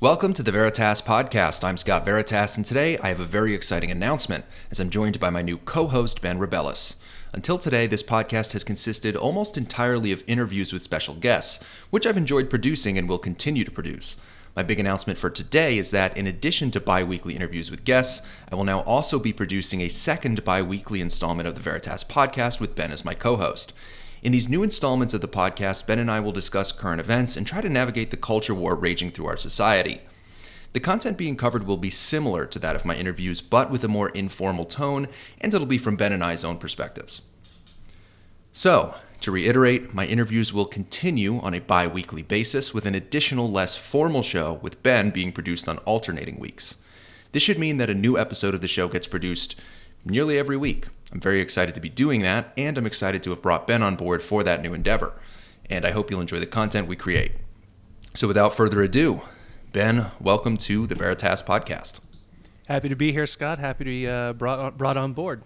Welcome to the Veritas Podcast. I'm Scott Veritas, and today I have a very exciting announcement as I'm joined by my new co-host, Ben Rebellis. Until today, this podcast has consisted almost entirely of interviews with special guests, which I've enjoyed producing and will continue to produce. My big announcement for today is that in addition to bi-weekly interviews with guests, I will now also be producing a second bi-weekly installment of the Veritas Podcast with Ben as my co-host. In these new installments of the podcast, Ben and I will discuss current events and try to navigate the culture war raging through our society. The content being covered will be similar to that of my interviews, but with a more informal tone, and it'll be from Ben and I's own perspectives. So, to reiterate, my interviews will continue on a bi-weekly basis with an additional less formal show with Ben being produced on alternating weeks. This should mean that a new episode of the show gets produced nearly every week. I'm very excited to be doing that, and I'm excited to have brought Ben on board for that new endeavor. And I hope you'll enjoy the content we create. So without further ado, Ben, welcome to the Veritas Podcast. Happy to be here, Scott. Happy to be brought on board.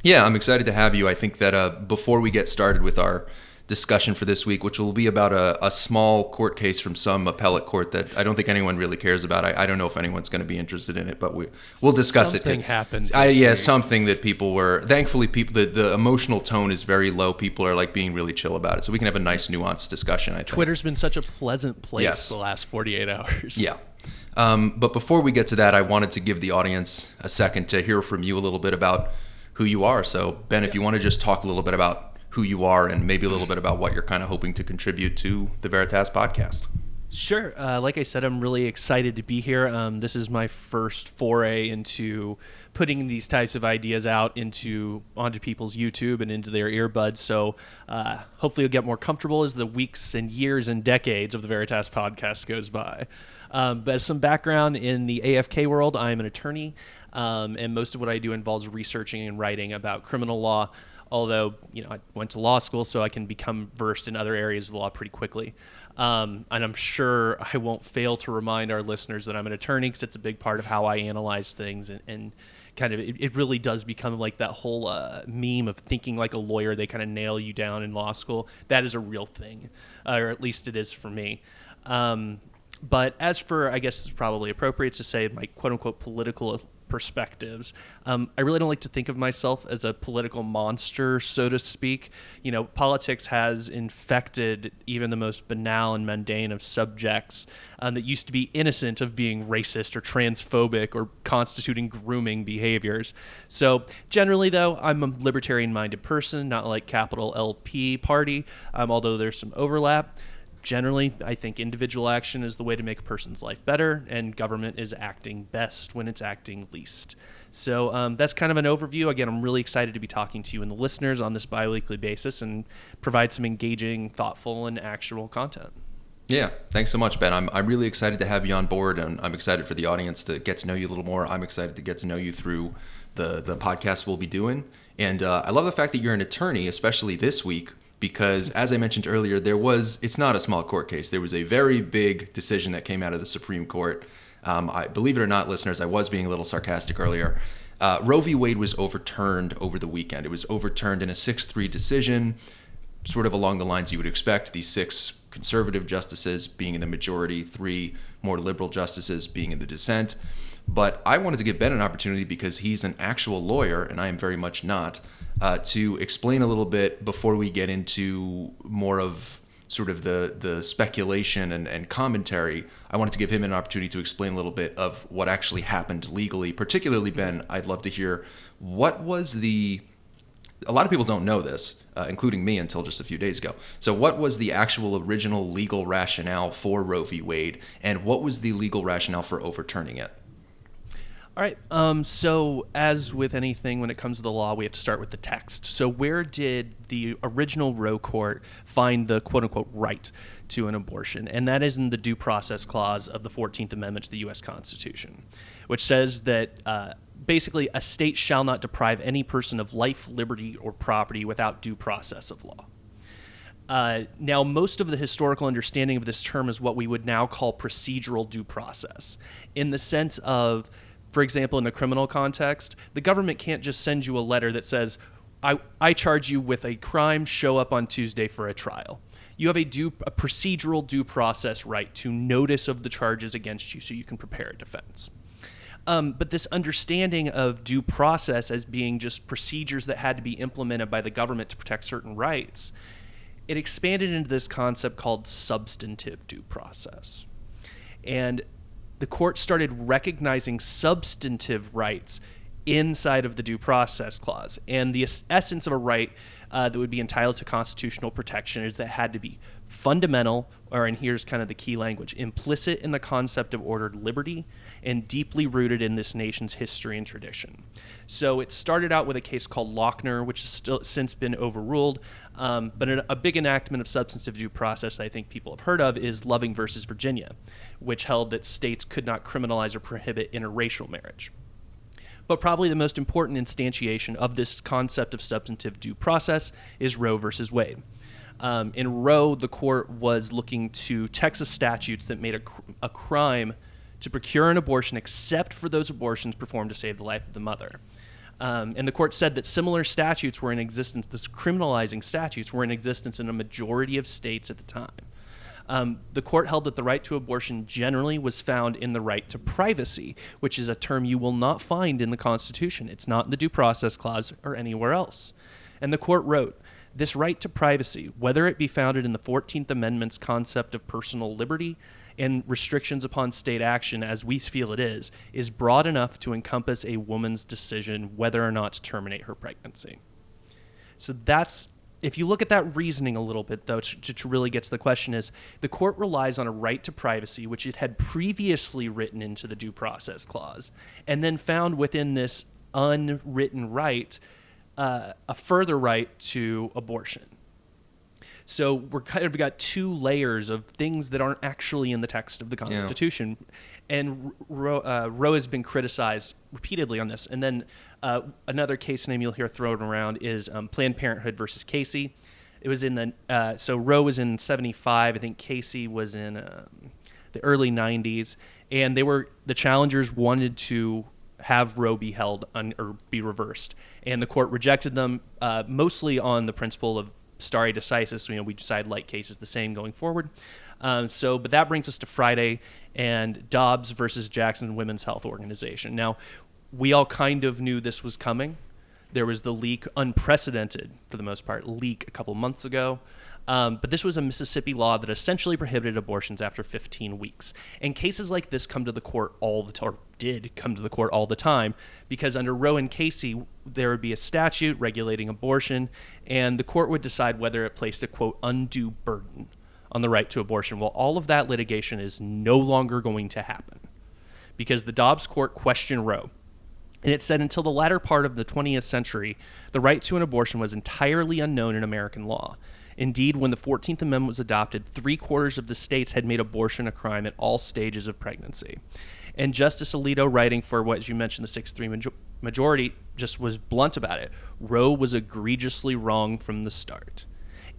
Yeah, I'm excited to have you. I think that before we get started with our discussion for this week, which will be about a small court case from some appellate court that I don't think anyone really cares about. I don't know if anyone's going to be interested in it, but we'll discuss Something it. happened. Something that people were, thankfully, the emotional tone is very low. People are like being really chill about it. So we can have a nice nuanced discussion, I think. Twitter's been such a pleasant place the last 48 hours. Yeah. But before we get to that, I wanted to give the audience a second to hear from you a little bit about who you are. So Ben, if you want to just talk a little bit about who you are and maybe a little bit about what you're kind of hoping to contribute to the Veritas Podcast. Sure. Like I said, I'm really excited to be here. This is my first foray into putting these types of ideas out onto people's YouTube and into their earbuds. So hopefully you'll get more comfortable as the weeks and years and decades of the Veritas Podcast goes by. But as some background in the AFK world, I'm an attorney, and most of what I do involves researching and writing about criminal law. Although, I went to law school, so I can become versed in other areas of the law pretty quickly. And I'm sure I won't fail to remind our listeners that I'm an attorney because it's a big part of how I analyze things. And kind of, it really does become like that whole meme of thinking like a lawyer. They kind of nail you down in law school. That is a real thing, or at least it is for me. But as for, I guess it's probably appropriate to say, my quote-unquote political perspectives. I really don't like to think of myself as a political monster, so to speak. Politics has infected even the most banal and mundane of subjects that used to be innocent of being racist or transphobic or constituting grooming behaviors. So generally, though, I'm a libertarian-minded person, not like capital LP party, although there's some overlap. Generally, I think individual action is the way to make a person's life better, and government is acting best when it's acting least. So that's kind of an overview. Again, I'm really excited to be talking to you and the listeners on this bi-weekly basis and provide some engaging, thoughtful, and actual content. Yeah, thanks so much, Ben. I'm really excited to have you on board, and I'm excited for the audience to get to know you a little more. I'm excited to get to know you through the podcast we'll be doing. And I love the fact that you're an attorney, especially this week, because as I mentioned earlier, it's not a small court case. There was a very big decision that came out of the Supreme Court. I believe it or not, listeners, I was being a little sarcastic earlier. Roe v. Wade was overturned over the weekend. It was overturned in a 6-3 decision, sort of along the lines you would expect, these 6 conservative justices being in the majority, 3 more liberal justices being in the dissent. But I wanted to give Ben an opportunity, because he's an actual lawyer, and I am very much not, to explain a little bit before we get into more of sort of the speculation and commentary. I wanted to give him an opportunity to explain a little bit of what actually happened legally. Particularly, Ben, I'd love to hear what was a lot of people don't know this, including me until just a few days ago. So what was the actual original legal rationale for Roe v. Wade, and what was the legal rationale for overturning it? All right. So as with anything when it comes to the law, we have to start with the text. So where did the original Roe court find the quote-unquote right to an abortion? And that is in the Due Process Clause of the 14th Amendment to the U.S. Constitution, which says that basically a state shall not deprive any person of life, liberty, or property without due process of law. Now, most of the historical understanding of this term is what we would now call procedural due process, in the sense of, for example, in a criminal context, the government can't just send you a letter that says, I charge you with a crime, show up on Tuesday for a trial. you have a procedural due process right to notice of the charges against you so you can prepare a defense. But this understanding of due process as being just procedures that had to be implemented by the government to protect certain rights, it expanded into this concept called substantive due process. And the court started recognizing substantive rights inside of the due process clause. And the essence of a right that would be entitled to constitutional protection is that it had to be fundamental, and here's kind of the key language, implicit in the concept of ordered liberty and deeply rooted in this nation's history and tradition. So it started out with a case called Lochner, which has still since been overruled. But a big enactment of substantive due process that I think people have heard of is Loving versus Virginia, which held that states could not criminalize or prohibit interracial marriage. But probably the most important instantiation of this concept of substantive due process is Roe versus Wade. In Roe, the court was looking to Texas statutes that made a crime to procure an abortion except for those abortions performed to save the life of the mother. And the court said that similar statutes were in existence, this criminalizing statutes were in existence in a majority of states at the time. The court held that the right to abortion generally was found in the right to privacy, which is a term you will not find in the Constitution. It's not in the Due Process Clause or anywhere else. And the court wrote, this right to privacy, whether it be founded in the 14th Amendment's concept of personal liberty and restrictions upon state action as we feel it is broad enough to encompass a woman's decision whether or not to terminate her pregnancy. So that's, if you look at that reasoning a little bit, though, to really get to the question is, the court relies on a right to privacy, which it had previously written into the Due Process Clause, and then found within this unwritten right a further right to abortion. So we're kind of got two layers of things that aren't actually in the text of the Constitution. Yeah. And Roe has been criticized repeatedly on this. And then another case name you'll hear thrown around is Planned Parenthood versus Casey. It was in the so Roe was in 75. I think Casey was in the early 90s. And the challengers wanted to have Roe be held or be reversed. And the court rejected them mostly on the principle of stare decisis. We decide like cases the same going forward. But that brings us to Friday and Dobbs versus Jackson Women's Health Organization. Now, we all kind of knew this was coming. There was the leak, unprecedented for the most part, leak a couple months ago. But this was a Mississippi law that essentially prohibited abortions after 15 weeks. And cases like this come to the court did come to the court all the time, because under Roe and Casey, there would be a statute regulating abortion, and the court would decide whether it placed a, quote, undue burden on the right to abortion. Well, all of that litigation is no longer going to happen because the Dobbs court questioned Roe. And it said until the latter part of the 20th century, the right to an abortion was entirely unknown in American law. Indeed, when the 14th Amendment was adopted, 3/4 of the states had made abortion a crime at all stages of pregnancy. And Justice Alito, writing for what you mentioned, the 6-3 majority, just was blunt about it. Roe was egregiously wrong from the start.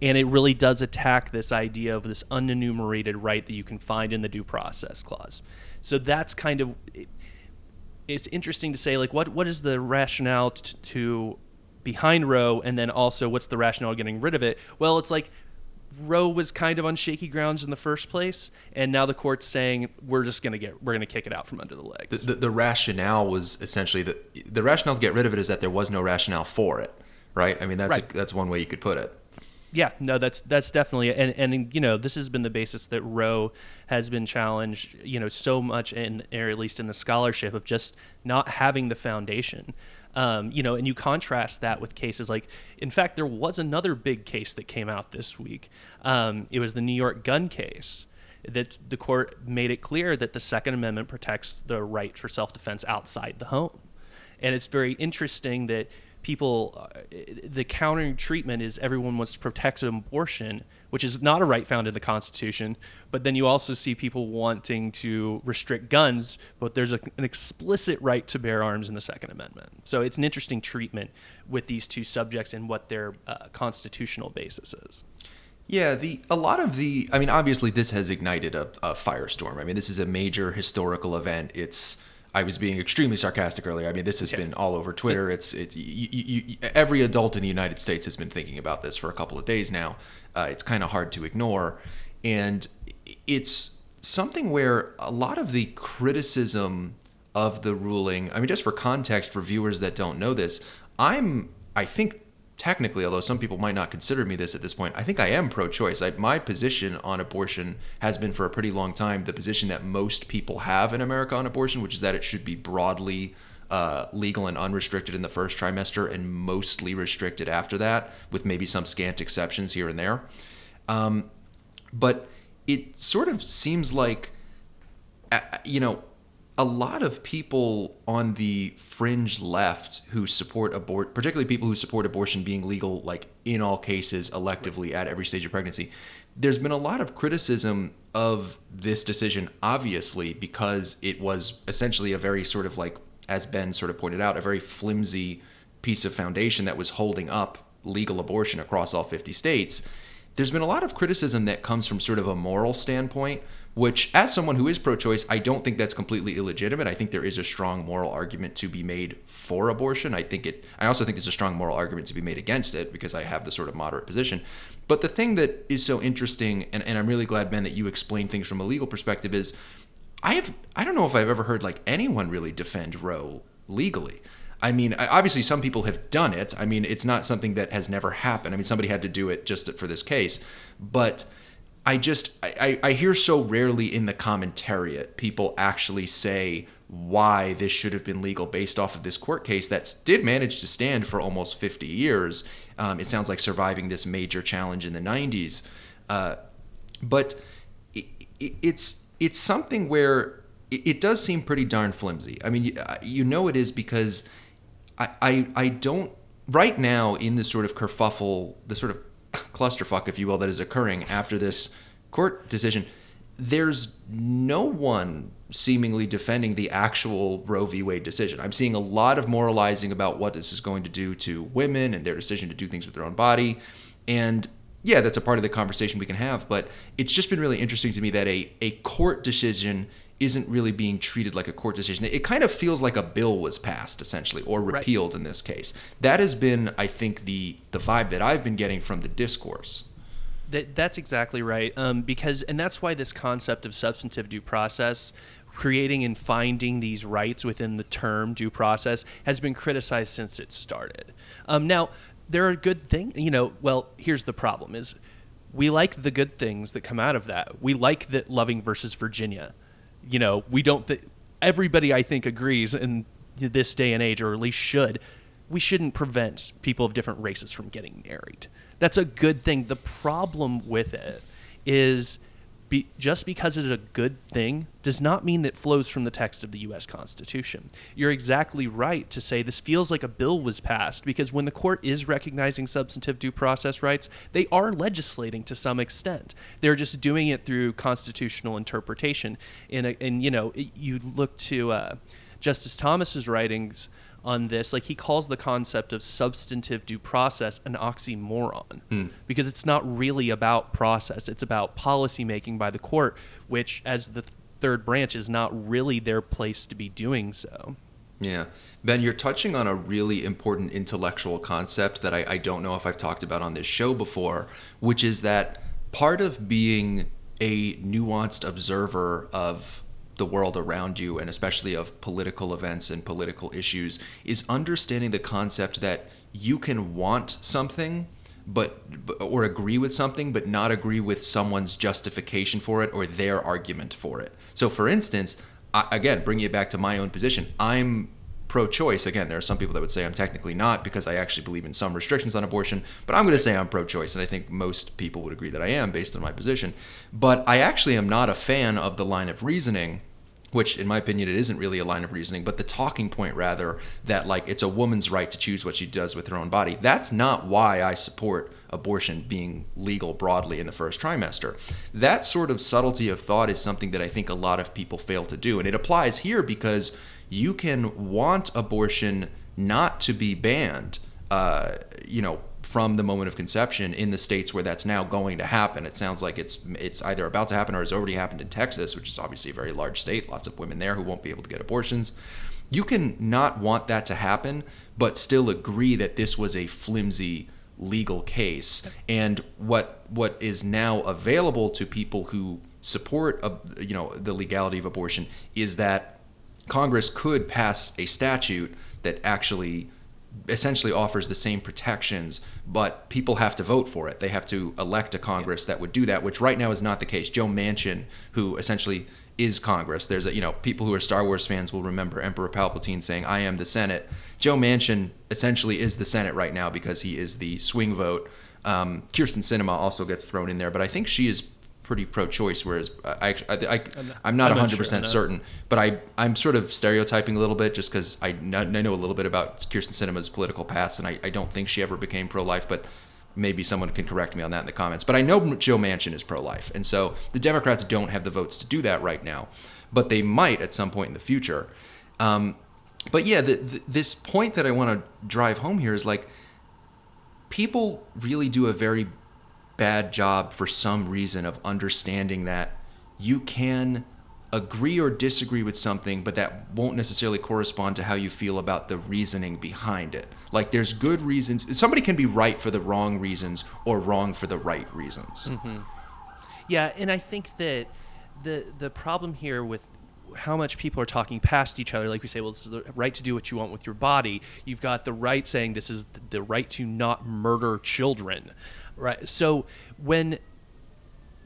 And it really does attack this idea of this unenumerated right that you can find in the Due Process Clause. So that's kind of, it's interesting to say, like, what is the rationale to behind Roe, and then also what's the rationale getting rid of it? Well, it's like Roe was kind of on shaky grounds in the first place, and now the court's saying we're gonna kick it out from under the legs. The rationale was essentially the rationale to get rid of it is that there was no rationale for it, right? I mean, that's one way you could put it. Yeah, no, that's definitely, and this has been the basis that Roe has been challenged, so much, or at least in the scholarship, of just not having the foundation. And you contrast that with cases like, in fact, there was another big case that came out this week. It was the New York gun case that the court made it clear that the Second Amendment protects the right for self-defense outside the home. And it's very interesting that the counter treatment is everyone wants to protect abortion, which is not a right found in the Constitution, but then you also see people wanting to restrict guns, but there's an explicit right to bear arms in the Second Amendment. So it's an interesting treatment with these two subjects and what their constitutional basis is. Yeah, obviously this has ignited a firestorm. I mean, this is a major historical event. It's I was being extremely sarcastic earlier. I mean, this has been all over Twitter. Every adult in the United States has been thinking about this for a couple of days now. It's kind of hard to ignore. And it's something where a lot of the criticism of the ruling, I mean, just for context for viewers that don't know this, I think technically, although some people might not consider me this at this point, I think I am pro-choice. My position on abortion has been for a pretty long time the position that most people have in America on abortion, which is that it should be broadly legal and unrestricted in the first trimester and mostly restricted after that, with maybe some scant exceptions here and there. But it sort of seems like, a lot of people on the fringe left who support particularly people who support abortion being legal, like in all cases, electively at every stage of pregnancy, there's been a lot of criticism of this decision, obviously, because it was essentially a very sort of like, as Ben sort of pointed out, a very flimsy piece of foundation that was holding up legal abortion across all 50 states. There's been a lot of criticism that comes from sort of a moral standpoint, which, as someone who is pro-choice, I don't think that's completely illegitimate. I think there is a strong moral argument to be made for abortion. I also think there's a strong moral argument to be made against it, because I have the sort of moderate position. But the thing that is so interesting, and I'm really glad, Ben, that you explain things from a legal perspective, is I don't know if I've ever heard like anyone really defend Roe legally. I mean, obviously some people have done it. I mean, it's not something that has never happened. I mean, somebody had to do it just for this case. But I hear so rarely in the commentariat people actually say why this should have been legal based off of this court case that did manage to stand for almost 50 years. It sounds like surviving this major challenge in the 90s. But it's something where it does seem pretty darn flimsy. I mean, it is, because I don't, right now in the sort of kerfuffle, the sort of clusterfuck, if you will, that is occurring after this court decision, there's no one seemingly defending the actual Roe v. Wade decision. I'm seeing a lot of moralizing about what this is going to do to women and their decision to do things with their own body. And yeah, that's a part of the conversation we can have, but it's just been really interesting to me that a court decision isn't really being treated like a court decision. It kind of feels like a bill was passed, essentially, or repealed in this case. That has been, I think, the vibe that I've been getting from the discourse. That's exactly right. And that's why this concept of substantive due process, creating and finding these rights within the term due process, has been criticized since it started. Now, there are good things, here's the problem is we like the good things that come out of that. We like that Loving versus Virginia. We don't, everybody I think agrees in this day and age, or at least should, we shouldn't prevent people of different races from getting married. That's a good thing. The problem with it is just because it's a good thing does not mean that flows from the text of the U.S. Constitution. You're exactly right to say this feels like a bill was passed, because when the court is recognizing substantive due process rights, they are legislating to some extent. They're just doing it through constitutional interpretation. You look to Justice Thomas's writings on this, like he calls the concept of substantive due process an oxymoron, because it's not really about process. It's about policy making by the court, which as the third branch is not really their place to be doing so. Yeah. Ben, you're touching on a really important intellectual concept that I don't know if I've talked about on this show before, which is that part of being a nuanced observer of the world around you, and especially of political events and political issues, is understanding the concept that you can want something or agree with something, but not agree with someone's justification for it or their argument for it. So for instance, again, bringing it back to my own position, I'm pro-choice. Again, there are some people that would say I'm technically not, because I actually believe in some restrictions on abortion, but I'm going to say I'm pro-choice, and I think most people would agree that I am based on my position. But I actually am not a fan of the line of reasoning, which in my opinion, it isn't really a line of reasoning, but the talking point rather, that like it's a woman's right to choose what she does with her own body. That's not why I support abortion being legal broadly in the first trimester. That sort of subtlety of thought is something that I think a lot of people fail to do. And it applies here because you can want abortion not to be banned, from the moment of conception in the states where that's now going to happen. It sounds like it's either about to happen or has already happened in Texas, which is obviously a very large state, lots of women there who won't be able to get abortions. You can not want that to happen, but still agree that this was a flimsy legal case. And what is now available to people who support the legality of abortion is that Congress could pass a statute that actually essentially offers the same protections, but people have to vote for it. They have to elect a Congress that would do that, which right now is not the case. Joe Manchin, who essentially is Congress. There's people who are Star Wars fans will remember Emperor Palpatine saying, "I am the Senate." Joe Manchin essentially is the Senate right now because he is the swing vote. Kyrsten Sinema also gets thrown in there, but I think she is pretty pro-choice, whereas I'm not 100% certain, but I'm sort of stereotyping a little bit just because I know a little bit about Kyrsten Sinema's political past, and I don't think she ever became pro-life, but maybe someone can correct me on that in the comments. But I know Joe Manchin is pro-life, and so the Democrats don't have the votes to do that right now, but they might at some point in the future. But yeah, this point that I want to drive home here is like, people really do a very bad job for some reason of understanding that you can agree or disagree with something, but that won't necessarily correspond to how you feel about the reasoning behind it. Like, there's good reasons. Somebody can be right for the wrong reasons or wrong for the right reasons. Mm-hmm. Yeah, and I think that the problem here with how much people are talking past each other, like we say, well, this is the right to do what you want with your body. You've got the right saying this is the right to not murder children. Right. So when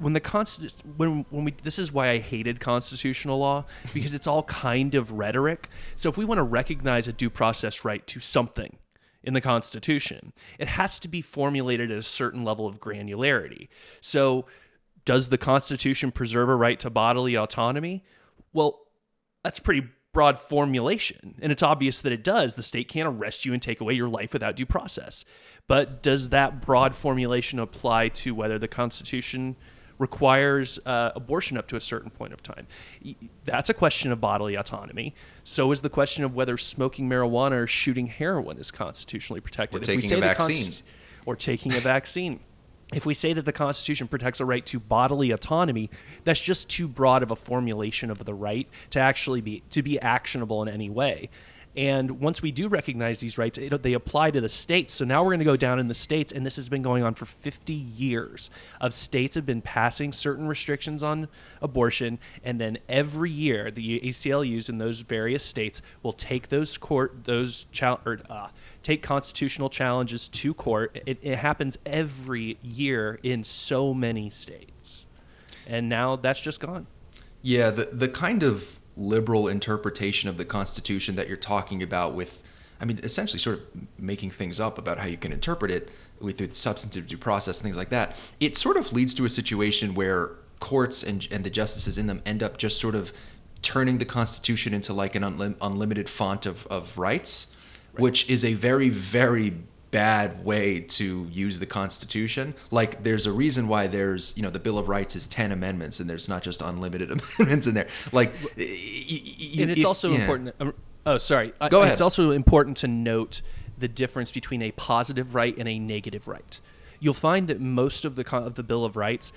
this is why I hated constitutional law, because it's all kind of rhetoric. So if we want to recognize a due process right to something in the Constitution, it has to be formulated at a certain level of granularity. So does the Constitution preserve a right to bodily autonomy? Well, that's pretty broad formulation, and it's obvious that it does. The state can't arrest you and take away your life without due process. But does that broad formulation apply to whether the Constitution requires abortion up to a certain point of time? That's a question of bodily autonomy. So is the question of whether smoking marijuana or shooting heroin is constitutionally protected. Or taking a vaccine. Or taking a vaccine. If we say that the Constitution protects a right to bodily autonomy, that's just too broad of a formulation of the right to actually be actionable in any way. And once we do recognize these rights, they apply to the states. So now we're going to go down in the states, and this has been going on for 50 years. Of states have been passing certain restrictions on abortion, and then every year the ACLUs in those various states will take take constitutional challenges to court. It happens every year in so many states, and now that's just gone. Yeah, the kind of liberal interpretation of the Constitution that you're talking about with, I mean, essentially sort of making things up about how you can interpret it with substantive due process and things like that, it sort of leads to a situation where courts and the justices in them end up just sort of turning the Constitution into like an unlimited font of rights, right, which is a very, very bad way to use the Constitution. Like, there's a reason why there's, the Bill of Rights is 10 amendments and there's not just unlimited amendments in there. Like, and it's also important. Go ahead. It's also important to note the difference between a positive right and a negative right. You'll find that most of the Bill of Rights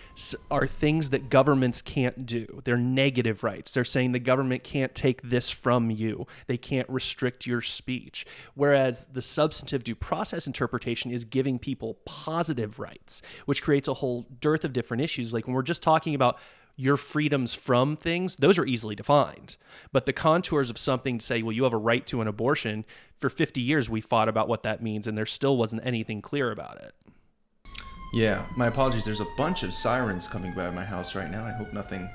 are things that governments can't do. They're negative rights. They're saying the government can't take this from you. They can't restrict your speech. Whereas the substantive due process interpretation is giving people positive rights, which creates a whole dearth of different issues. Like when we're just talking about your freedoms from things, those are easily defined. But the contours of something to say, well, you have a right to an abortion, for 50 years we fought about what that means, and there still wasn't anything clear about it. Yeah, my apologies. There's a bunch of sirens coming by my house right now. I hope nothing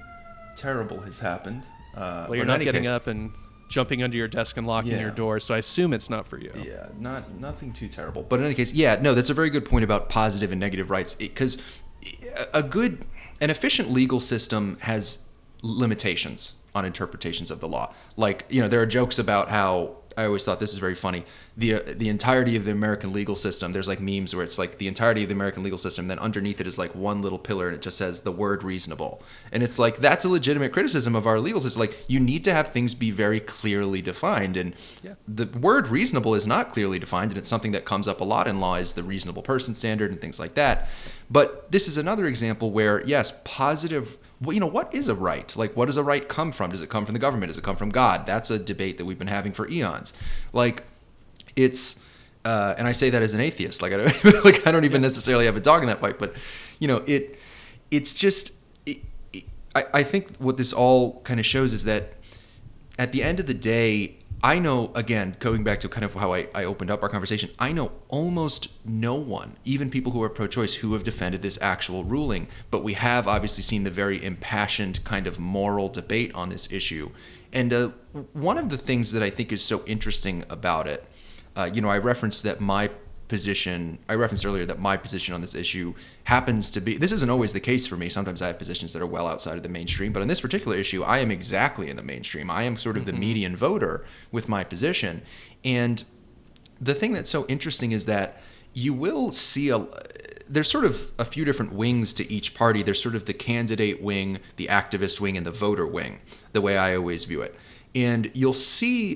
terrible has happened. Well, you're not getting up and jumping under your desk and locking your door, so I assume it's not for you. Yeah, nothing too terrible. But in any case, that's a very good point about positive and negative rights, because an efficient legal system has limitations on interpretations of the law. Like, there are jokes about how I always thought this is very funny. The entirety of the American legal system, there's like memes where it's like the entirety of the American legal system, then underneath it is like one little pillar and it just says the word reasonable. And it's like, that's a legitimate criticism of our legal system. Like, you need to have things be very clearly defined. And the word reasonable is not clearly defined, and it's something that comes up a lot in law, is the reasonable person standard and things like that. But this is another example where, yes, positive... Well, you know, what is a right? Like, what does a right come from? Does it come from the government? Does it come from God? That's a debate that we've been having for eons. Like, it's, and I say that as an atheist. Like, I don't even necessarily have a dog in that fight. But, you know, it's just, I think what this all kind of shows is that at the end of the day, I know, again, going back to kind of how I opened up our conversation, I know almost no one, even people who are pro-choice, who have defended this actual ruling. But we have obviously seen the very impassioned kind of moral debate on this issue. And one of the things that I think is so interesting about it, you know, I referenced earlier that my position on this issue happens to be, this isn't always the case for me. Sometimes I have positions that are well outside of the mainstream, but on this particular issue, I am exactly in the mainstream. I am sort of the median voter with my position. And the thing that's so interesting is that you will see there's sort of a few different wings to each party. There's sort of the candidate wing, the activist wing, and the voter wing, the way I always view it. And you'll see,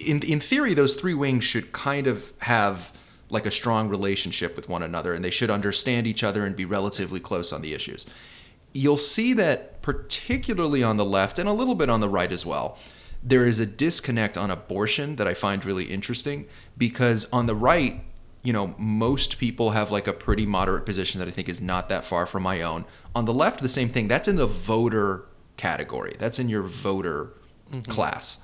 in theory, those three wings should kind of have like a strong relationship with one another, and they should understand each other and be relatively close on the issues. You'll see that particularly on the left and a little bit on the right as well, there is a disconnect on abortion that I find really interesting, because on the right, you know, most people have like a pretty moderate position that I think is not that far from my own. On the left, the same thing. That's in the voter category. That's in your voter class.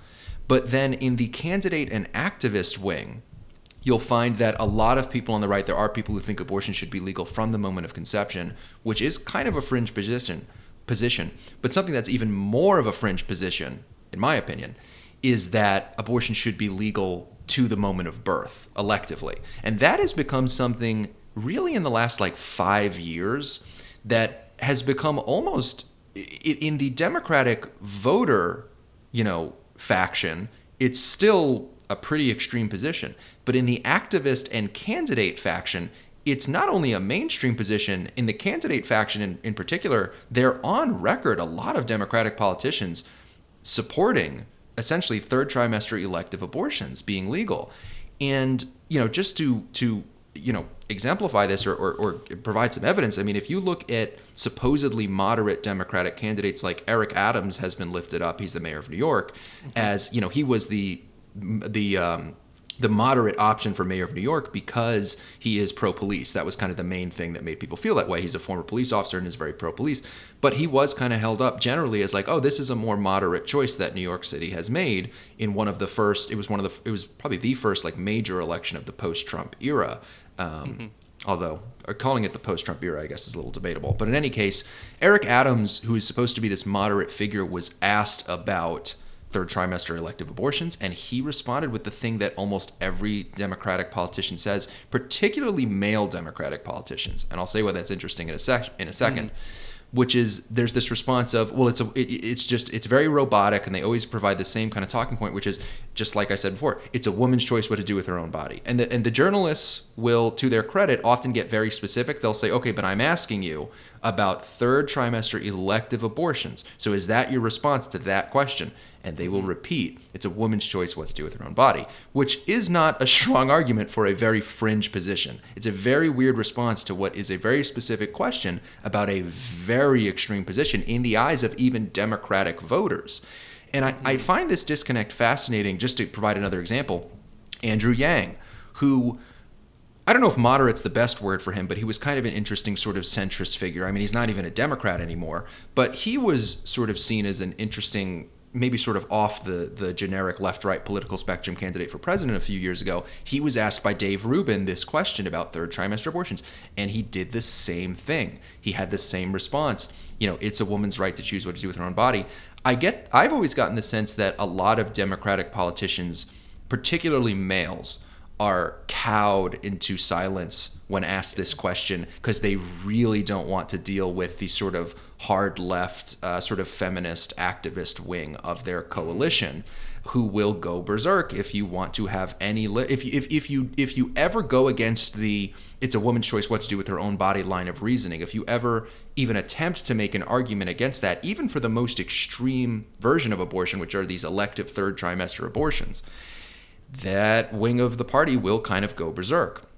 But then in the candidate and activist wing, you'll find that a lot of people on the right, there are people who think abortion should be legal from the moment of conception, which is kind of a fringe position. But something that's even more of a fringe position, in my opinion, is that abortion should be legal to the moment of birth, electively. And that has become something really in the last like 5 years that has become almost, in the Democratic voter, you know, faction, it's still a pretty extreme position. But in the activist and candidate faction, it's not only a mainstream position. In the candidate faction in particular, they're on record, a lot of Democratic politicians supporting essentially third trimester elective abortions being legal. And, you know, just to you know, exemplify this or provide some evidence, I mean, if you look at supposedly moderate Democratic candidates, like Eric Adams has been lifted up, he's the mayor of New York, as, you know, he was the moderate option for mayor of New York because he is pro-police. That was kind of the main thing that made people feel that way. He's a former police officer and is very pro-police. But he was kind of held up generally as like, oh, this is a more moderate choice that New York City has made in one of the first, it was probably the first like major election of the post-Trump era. Although calling it the post-Trump era, I guess, is a little debatable. But in any case, Eric Adams, who is supposed to be this moderate figure, was asked about third trimester elective abortions, and he responded with the thing that almost every Democratic politician says, particularly male Democratic politicians. And I'll say why that's interesting in a second. Which is, there's this response of, well, it's very robotic, and they always provide the same kind of talking point, which is, just like I said before, it's a woman's choice what to do with her own body. And the journalists will, to their credit, often get very specific. They'll say, okay, but I'm asking you about third trimester elective abortions. So is that your response to that question? And they will repeat, it's a woman's choice what to do with her own body, which is not a strong argument for a very fringe position. It's a very weird response to what is a very specific question about a very extreme position in the eyes of even Democratic voters. And I find this disconnect fascinating. Just to provide another example, Andrew Yang, who, I don't know if moderate's the best word for him, but he was kind of an interesting sort of centrist figure. I mean, he's not even a Democrat anymore, but he was sort of seen as an interesting, maybe sort of off the generic left-right political spectrum candidate for president a few years ago. He was asked by Dave Rubin this question about third trimester abortions, and he did the same thing. He had the same response. You know, it's a woman's right to choose what to do with her own body. I've always gotten the sense that a lot of Democratic politicians, particularly males, are cowed into silence when asked this question because they really don't want to deal with the sort of hard left sort of feminist activist wing of their coalition, who will go berserk if you want to have any if you ever go against the it's a woman's choice what to do with her own body line of reasoning. If you ever even attempt to make an argument against that, even for the most extreme version of abortion, which are these elective third trimester abortions, that wing of the party will kind of go berserk.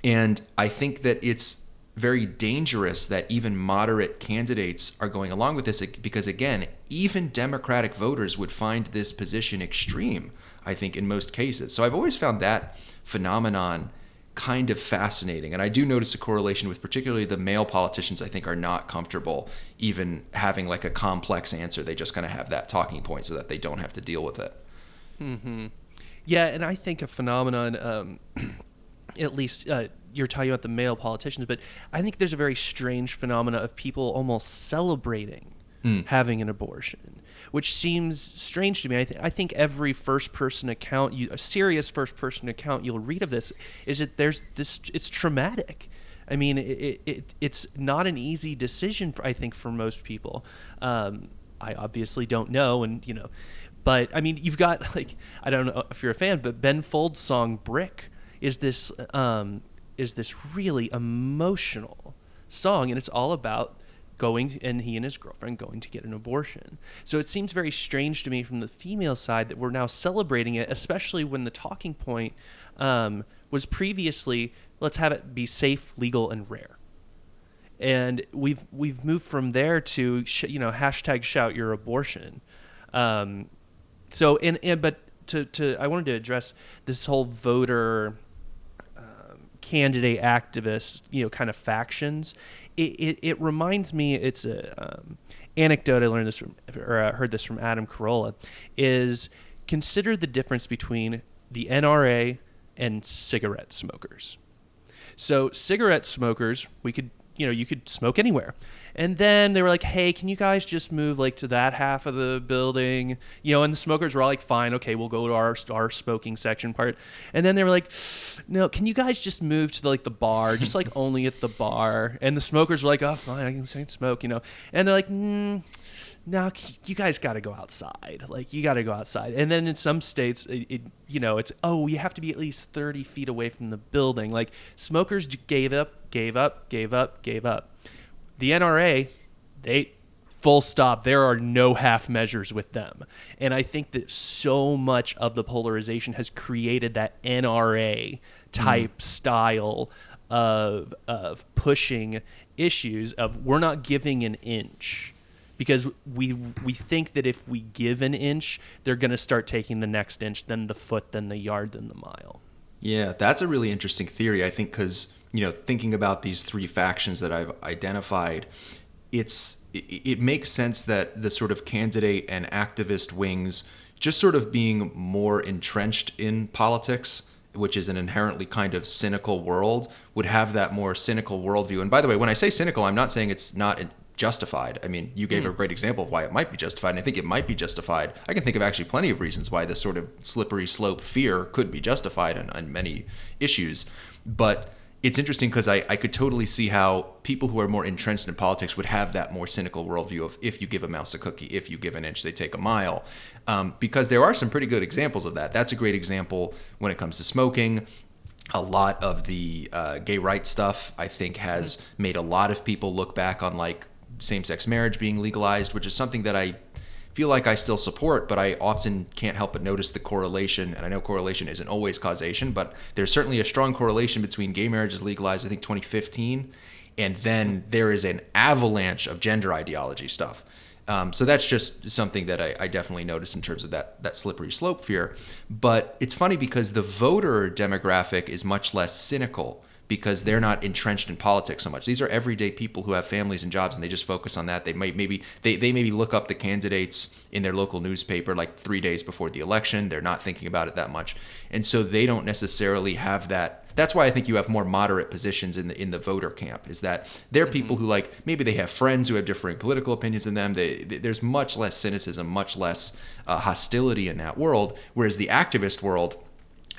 And I think that it's very dangerous that even moderate candidates are going along with this, because again, even Democratic voters would find this position extreme, I think, in most cases. So I've always found that phenomenon kind of fascinating. And I do notice a correlation with particularly the male politicians, I think, are not comfortable even having like a complex answer. They just kind of have that talking point so that they don't have to deal with it. Mm-hmm. Yeah, and I think a phenomenon, at least you're talking about the male politicians, but I think there's a very strange phenomena of people almost celebrating having an abortion, which seems strange to me. I think every first-person account, a serious first-person account you'll read of this, is that there's this. It's traumatic. I mean, it's not an easy decision, I think, for most people. I obviously don't know, and but I mean, you've got like, I don't know if you're a fan, but Ben Folds' song "Brick" is this really emotional song, and it's all about he and his girlfriend going to get an abortion. So it seems very strange to me from the female side that we're now celebrating it, especially when the talking point was previously, let's have it be safe, legal, and rare. And we've moved from there to hashtag shout your abortion. So but I wanted to address this whole voter candidate activist, kind of factions. It reminds me, it's a anecdote I learned this from, or heard this from Adam Carolla, is consider the difference between the NRA and cigarette smokers. So cigarette smokers, you could smoke anywhere. And then they were like, hey, can you guys just move like to that half of the building? And the smokers were all like, fine, okay, we'll go to our smoking section part. And then they were like, no, can you guys just move to the bar, just like only at the bar? And the smokers were like, oh, fine, I can smoke, And they're like, no, you guys got to go outside. Like, you got to go outside. And then in some states, it's, oh, you have to be at least 30 feet away from the building. Like, smokers gave up. The NRA, they full stop. There are no half measures with them. And I think that so much of the polarization has created that NRA type style of pushing issues of we're not giving an inch. Because we think that if we give an inch, they're going to start taking the next inch, then the foot, then the yard, then the mile. Yeah, that's a really interesting theory, I think, because, thinking about these three factions that I've identified, it makes sense that the sort of candidate and activist wings, just sort of being more entrenched in politics, which is an inherently kind of cynical world, would have that more cynical worldview. And by the way, when I say cynical, I'm not saying it's not justified. I mean, you gave a great example of why it might be justified, and I think it might be justified. I can think of actually plenty of reasons why this sort of slippery slope fear could be justified on many issues. But it's interesting because I could totally see how people who are more entrenched in politics would have that more cynical worldview of if you give a mouse a cookie, if you give an inch, they take a mile. Because there are some pretty good examples of that. That's a great example when it comes to smoking. A lot of the gay rights stuff, I think, has made a lot of people look back on like same-sex marriage being legalized, which is something that I feel like I still support, but I often can't help but notice the correlation. And I know correlation isn't always causation, but there's certainly a strong correlation between gay marriage is legalized, I think 2015, and then there is an avalanche of gender ideology stuff. So that's just something that I definitely notice in terms of that slippery slope fear. But it's funny because the voter demographic is much less cynical because they're not entrenched in politics so much. These are everyday people who have families and jobs, and they just focus on that. They maybe look up the candidates in their local newspaper like 3 days before the election. They're not thinking about it that much, and so they don't necessarily have that. That's why I think you have more moderate positions in the voter camp. Is that they're people who like maybe they have friends who have different political opinions than them. There's much less cynicism, much less hostility in that world. Whereas the activist world,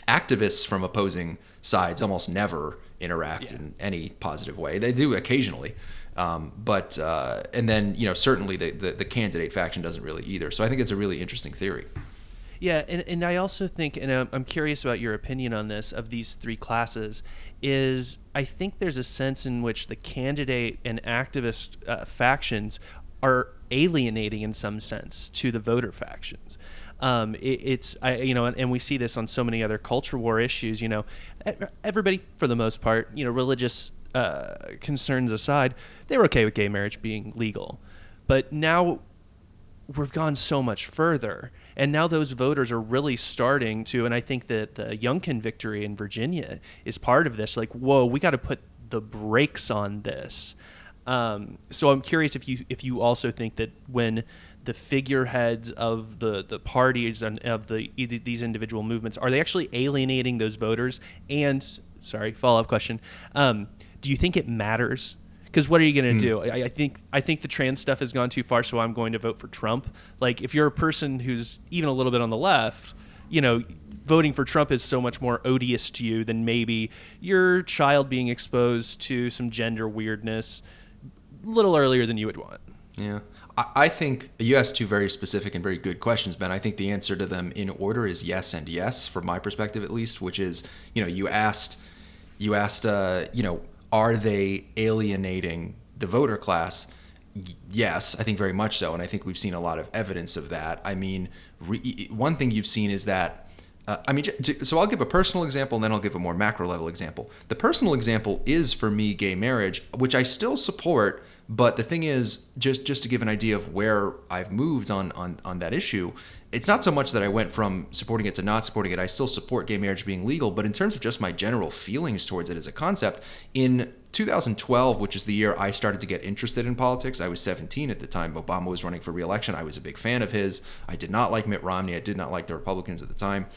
activists from opposing sides almost never interact in any positive way. They do occasionally. But and then, certainly the candidate faction doesn't really either. So I think it's a really interesting theory. Yeah, and I also think, and I'm curious about your opinion on this, of these three classes, is I think there's a sense in which the candidate and activist factions are alienating in some sense to the voter factions. And we see this on so many other culture war issues. Everybody, for the most part, religious concerns aside, they were okay with gay marriage being legal. But now we've gone so much further, and now those voters are really starting to, and I think that the Youngkin victory in Virginia is part of this. Like, whoa, we got to put the brakes on this. So I'm curious if you also think that when the figureheads of the parties and of these individual movements, are they actually alienating those voters? And follow-up question, do you think it matters? Because what are you going to do? I think the trans stuff has gone too far, so I'm going to vote for Trump. Like, if you're a person who's even a little bit on the left, voting for Trump is so much more odious to you than maybe your child being exposed to some gender weirdness a little earlier than you would want. Yeah. I think you asked two very specific and very good questions, Ben. I think the answer to them in order is yes and yes, from my perspective at least, which is, you asked, are they alienating the voter class? Yes, I think very much so, and I think we've seen a lot of evidence of that. I mean, one thing you've seen is that, so I'll give a personal example, and then I'll give a more macro level example. The personal example is, for me, gay marriage, which I still support, but the thing is, just to give an idea of where I've moved on that issue, it's not so much that I went from supporting it to not supporting it. I still support gay marriage being legal, but in terms of just my general feelings towards it as a concept, in 2012, which is the year I started to get interested in politics, I was 17 at the time. Obama was running for re-election. I was a big fan of his. I did not like Mitt Romney. I did not like the Republicans at the time.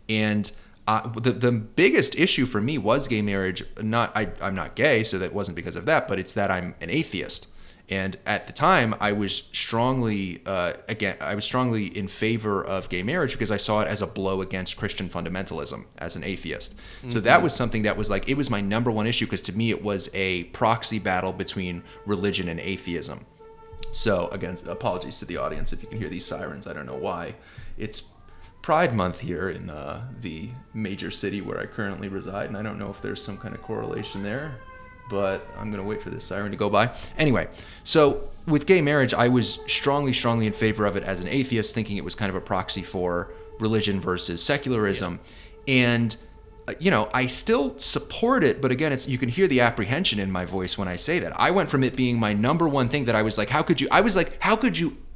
And the biggest issue for me was gay marriage. I'm not gay, so that wasn't because of that, but it's that I'm an atheist. And at the time, I was strongly in favor of gay marriage because I saw it as a blow against Christian fundamentalism as an atheist. Mm-hmm. So that was something that was it was my number one issue, because to me it was a proxy battle between religion and atheism. So again, apologies to the audience if you can hear these sirens. I don't know why. It's Pride Month here in the major city where I currently reside, and I don't know if there's some kind of correlation there, but I'm going to wait for this siren to go by. Anyway, so with gay marriage, I was strongly in favor of it as an atheist, thinking it was kind of a proxy for religion versus secularism. Yeah. And, I still support it, but again, you can hear the apprehension in my voice when I say that. I went from it being my number one thing that I was like, how could you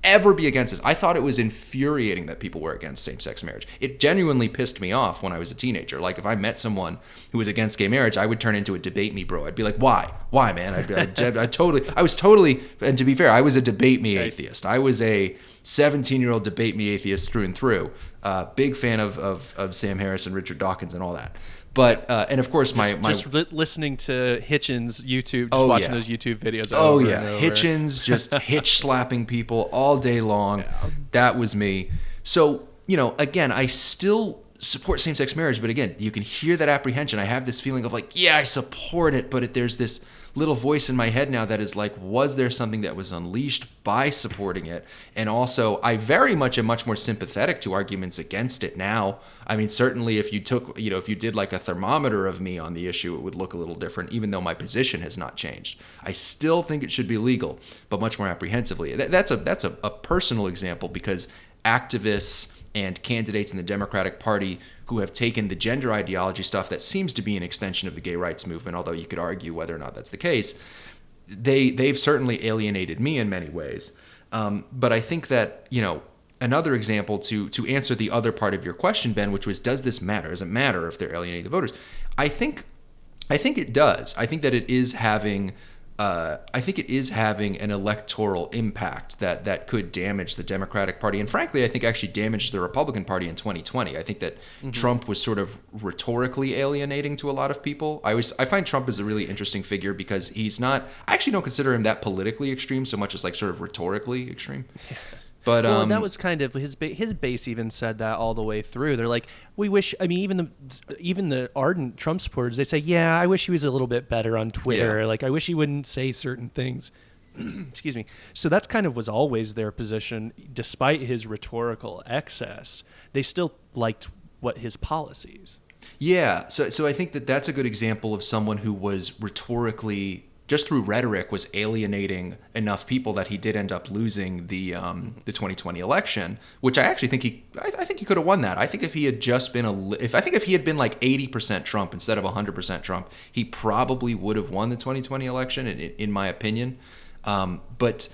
ever be against this? I thought it was infuriating that people were against same-sex marriage. It genuinely pissed me off when I was a teenager. Like, if I met someone who was against gay marriage, I would turn into a debate me bro. I'd be like, why, man? I was totally, and to be fair, I was a debate me atheist. I was a 17-year-old debate me atheist through and through. Big fan of Sam Harris and Richard Dawkins and all that. But and of course listening to Hitchens YouTube, watching those YouTube videos. Over and over. Hitchens just hitch slapping people all day long. Yeah. That was me. So again, I still support same-sex marriage, but again, you can hear that apprehension. I have this feeling of I support it, but there's this little voice in my head now that is was there something that was unleashed by supporting it? And also, I very much am much more sympathetic to arguments against it now. I mean, certainly if you took, if you did a thermometer of me on the issue, it would look a little different, even though my position has not changed. I still think it should be legal, but much more apprehensively. That's a personal example, because activists and candidates in the Democratic Party who have taken the gender ideology stuff that seems to be an extension of the gay rights movement, although you could argue whether or not that's the case, they've certainly alienated me in many ways. But I think that, another example to answer the other part of your question, Ben, which was, does this matter? Does it matter if they're alienating the voters? I think it does. I think that it is having an electoral impact that could damage the Democratic Party, and frankly, I think actually damaged the Republican Party in 2020. I think that Trump was sort of rhetorically alienating to a lot of people. I find Trump is a really interesting figure because he's not. I actually don't consider him that politically extreme so much as sort of rhetorically extreme. But well, and that was kind of his base even said that all the way through. They're like, we wish. I mean, even the ardent Trump supporters, they say, yeah, I wish he was a little bit better on Twitter. Yeah. Like, I wish he wouldn't say certain things. Excuse me. So that's kind of was always their position, despite his rhetorical excess. They still liked his policies. Yeah, so I think that's a good example of someone who was rhetorically, just through rhetoric, was alienating enough people that he did end up losing the 2020 election, which I actually think I think he could have won that. I think if he had just been if he had been like 80% Trump instead of 100% Trump, he probably would have won the 2020 election, in my opinion. But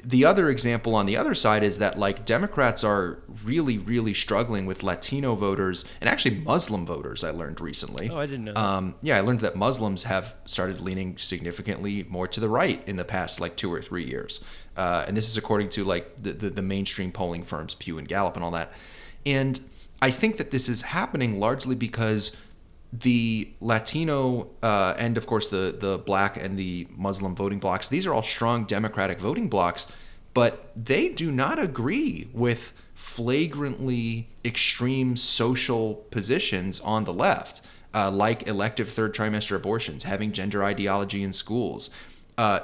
the other example on the other side is that like Democrats are really, really struggling with Latino voters and actually Muslim voters. I learned recently. Oh, I didn't know that. Yeah, I learned that Muslims have started leaning significantly more to the right in the past like 2 or 3 years. And this is according to like the mainstream polling firms, Pew and Gallup and all that. And I think that this is happening largely because the Latino and, of course, the Black and the Muslim voting blocs, these are all strong Democratic voting blocs, but they do not agree with flagrantly extreme social positions on the left, like elective third trimester abortions, having gender ideology in schools,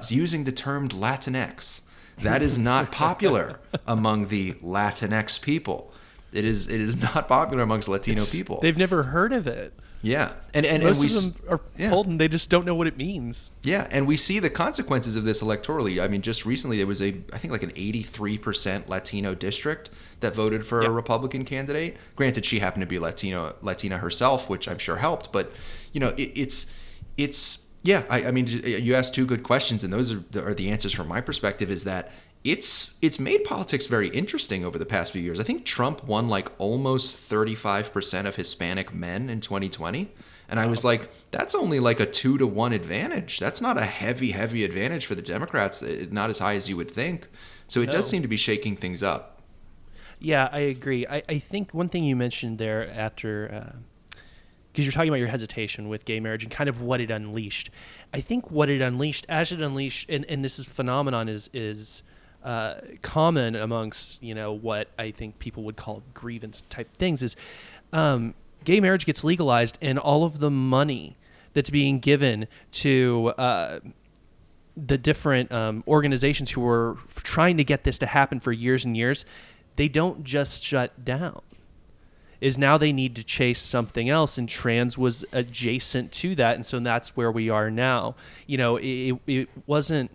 using the term Latinx. That is not popular among the Latinx people. It is not popular amongst Latino people. They've never heard of it. Yeah, Most of them are told and they just don't know what it means. Yeah, and we see the consequences of this electorally. I mean, just recently there was I think like an 83% Latino district that voted for a Republican candidate. Granted, she happened to be Latina herself, which I'm sure helped. But you know, it's yeah. I mean, you asked two good questions, and those are the answers from my perspective. Is that it's made politics very interesting over the past few years. I think Trump won like almost 35% of Hispanic men in 2020. And I was like, that's only like a 2-to-1 advantage. That's not a heavy advantage for the Democrats, not as high as you would think. So it does seem to be shaking things up. Yeah, I agree. I think one thing you mentioned there after, because you're talking about your hesitation with gay marriage and kind of what it unleashed. I think what it unleashed, and this is phenomenon is common amongst, what I think people would call grievance type things is gay marriage gets legalized, and all of the money that's being given to the different organizations who were trying to get this to happen for years and years, they don't just shut down. Is now they need to chase something else, and trans was adjacent to that, and so that's where we are now. It wasn't.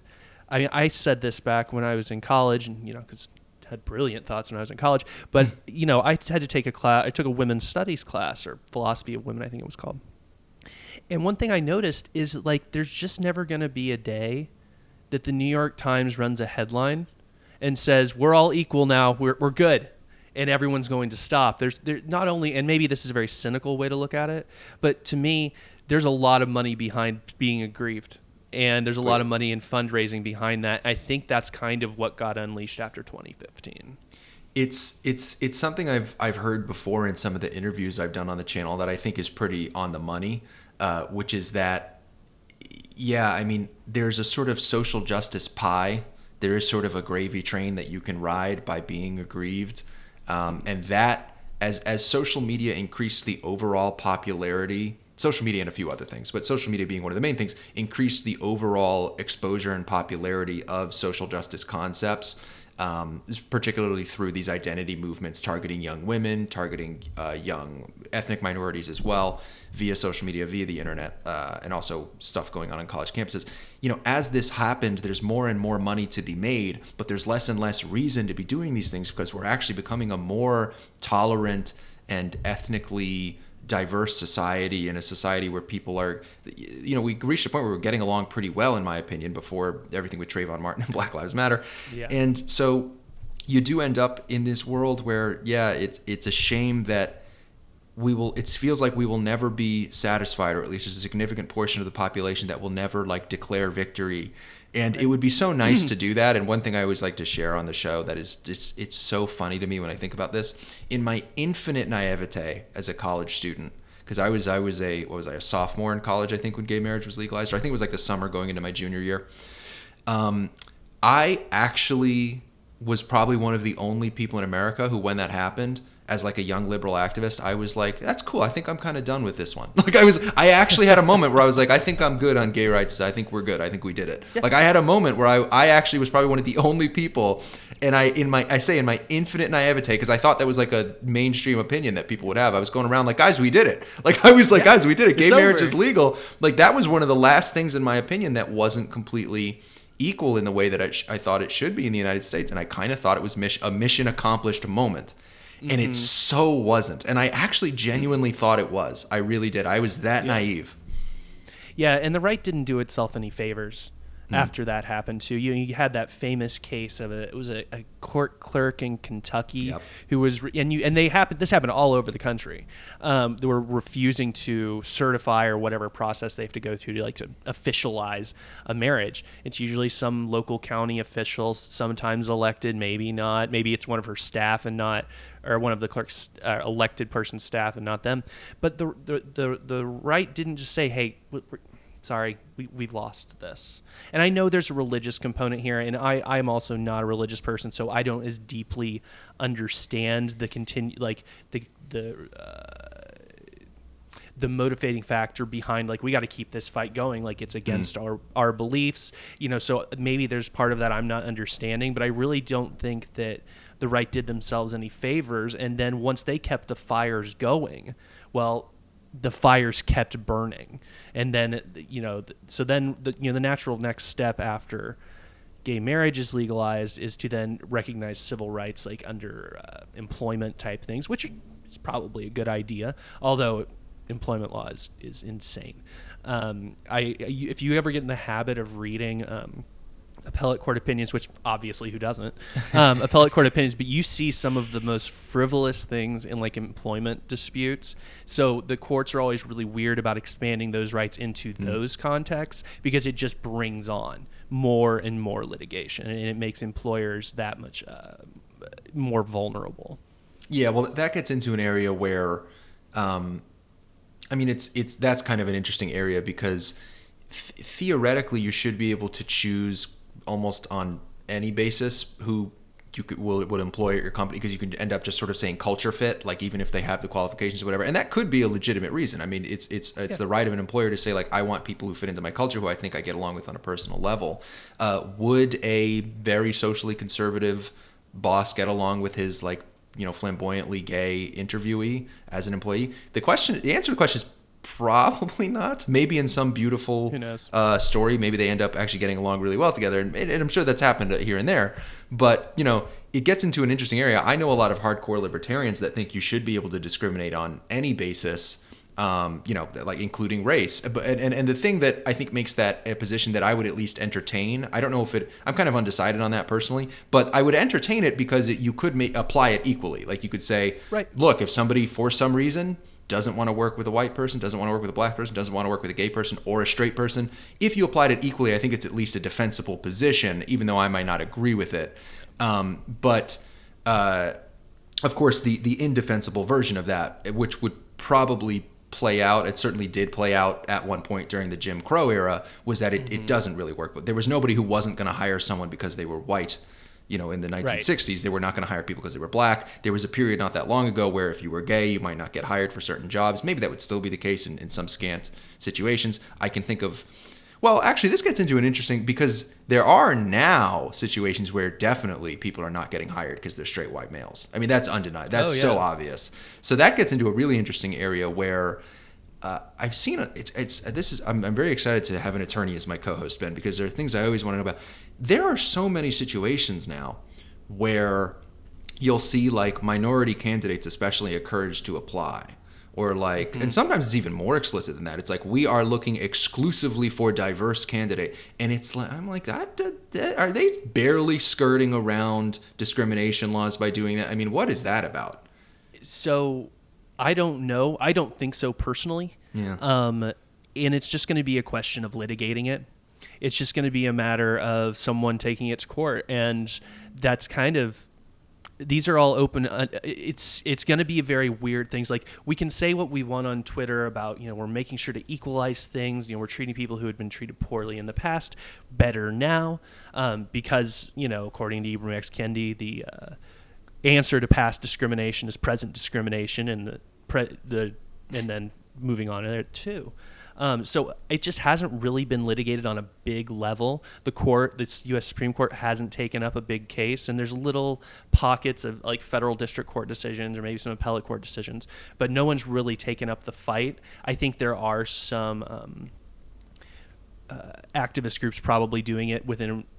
I mean, I said this back when I was in college, and because I had brilliant thoughts when I was in college. But I had to take a class. I took a women's studies class, or philosophy of women, I think it was called. And one thing I noticed is like there's just never going to be a day that the New York Times runs a headline and says we're all equal now, we're good, and everyone's going to stop. There's not only, and maybe this is a very cynical way to look at it, but to me, there's a lot of money behind being aggrieved. And there's a lot of money in fundraising behind that. I think that's kind of what got unleashed after 2015. It's something I've heard before in some of the interviews I've done on the channel that I think is pretty on the money, which is that, I mean, there's a sort of social justice pie. There is sort of a gravy train that you can ride by being aggrieved, and that as social media increased the overall popularity. Social media and a few other things, but social media being one of the main things, increased the overall exposure and popularity of social justice concepts, particularly through these identity movements targeting young women, targeting young ethnic minorities as well, via social media, via the internet, and also stuff going on college campuses. As this happened, there's more and more money to be made, but there's less and less reason to be doing these things because we're actually becoming a more tolerant and ethnically diverse society, and a society where people are, we reached a point where we're getting along pretty well, in my opinion, before everything with Trayvon Martin and Black Lives Matter. Yeah. And so you do end up in this world where, it's a shame that it feels like we will never be satisfied, or at least there's a significant portion of the population that will never declare victory. And it would be so nice to do that. And one thing I always like to share on the show that is it's so funny to me when I think about this, in my infinite naivete as a college student, because I was a sophomore in college, I think, when gay marriage was legalized, or I think it was like the summer going into my junior year. I actually was probably one of the only people in America who, when that happened, as like a young liberal activist, I was like, that's cool. I think I'm kind of done with this one. Like I actually had a moment where I was like, I think I'm good on gay rights. I think we're good. I think we did it. Yeah. Like I had a moment where I actually was probably one of the only people, and in my infinite naivete, because I thought that was like a mainstream opinion that people would have. I was going around like, guys, we did it. Like I was like, guys, we did it. Gay marriage is legal. Like that was one of the last things, in my opinion, that wasn't completely equal in the way that I thought it should be in the United States. And I kind of thought it was a mission accomplished moment. And it so wasn't. And I actually genuinely thought it was. I really did. I was that naive. Yeah, and the right didn't do itself any favors after that happened too. You had that famous case of it was a court clerk in Kentucky who was this happened all over the country. They were refusing to certify or whatever process they have to go through to officialize a marriage. It's usually some local county official, sometimes elected, maybe not. Maybe it's one of her staff and not, or one of the clerk's elected person's staff and not them. But the right didn't just say, hey, sorry, we've lost this. And I know there's a religious component here, and I'm also not a religious person, so I don't as deeply understand the motivating factor behind we got to keep this fight going, it's against our beliefs, so maybe there's part of that I'm not understanding, but I really don't think that the right did themselves any favors. And then once they kept the fires going, well, the fires kept burning. And then, so then the natural next step after gay marriage is legalized is to then recognize civil rights, under employment type things, which is probably a good idea, although employment law is insane. If you ever get in the habit of reading appellate court opinions, which obviously who doesn't, appellate court opinions, but you see some of the most frivolous things in employment disputes. So the courts are always really weird about expanding those rights into those contexts, because it just brings on more and more litigation, and it makes employers that much more vulnerable. Yeah, well, that gets into an area where, that's kind of an interesting area, because theoretically you should be able to choose almost on any basis who you would employ at your company, because you can end up just sort of saying culture fit, even if they have the qualifications or whatever, and that could be a legitimate reason. I mean, it's the right of an employer to say I want people who fit into my culture, who I think I get along with on a personal level. Would a very socially conservative boss get along with his flamboyantly gay interviewee as an employee? The answer to the question is probably not. Maybe in some beautiful story, maybe they end up actually getting along really well together, and I'm sure that's happened here and there. But it gets into an interesting area. I know a lot of hardcore libertarians that think you should be able to discriminate on any basis, including race. And the thing that I think makes that a position that I would at least entertain, I don't know if I'm kind of undecided on that personally, but I would entertain it because you could apply it equally. You could say, look, if somebody for some reason doesn't want to work with a white person, doesn't want to work with a black person, doesn't want to work with a gay person or a straight person, if you applied it equally, I think it's at least a defensible position, even though I might not agree with it. But of course, the indefensible version of that, which would probably play out, it certainly did play out at one point during the Jim Crow era, was that it doesn't really work. But there was nobody who wasn't going to hire someone because they were white. In the 1960s, they were not going to hire people because they were black. There was a period not that long ago where if you were gay, you might not get hired for certain jobs. Maybe that would still be the case in some scant situations. I can think of, well, actually, this gets into an interesting, because there are now situations where definitely people are not getting hired because they're straight white males. I mean, that's undeniable. That's so obvious. So that gets into a really interesting area where I've seen I'm very excited to have an attorney as my co-host, Ben, because there are things I always want to know about. There are so many situations now where you'll see minority candidates especially encouraged to apply, or and sometimes it's even more explicit than that. It's we are looking exclusively for diverse candidate, and it's I'm are they barely skirting around discrimination laws by doing that? I mean, what is that about? So I don't know. I don't think so personally. Yeah. And it's just going to be a question of litigating it. It's just going to be a matter of someone taking it to court, and that's kind of these are all open. It's going to be very weird things. Like, we can say what we want on Twitter about, we're making sure to equalize things. We're treating people who had been treated poorly in the past better now, because, according to Ibram X. Kendi, the answer to past discrimination is present discrimination, and and then moving on there too. So it just hasn't really been litigated on a big level. The U.S. Supreme Court hasn't taken up a big case, and there's little pockets of like federal district court decisions or maybe some appellate court decisions, but no one's really taken up the fight. I think there are some activist groups probably doing it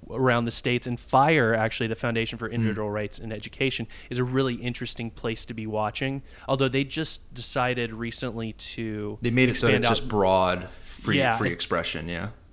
around the states, and FIRE, actually, the Foundation for Individual Rights in Education, is a really interesting place to be watching. Although they just decided recently they made it so it's just broad, free expression.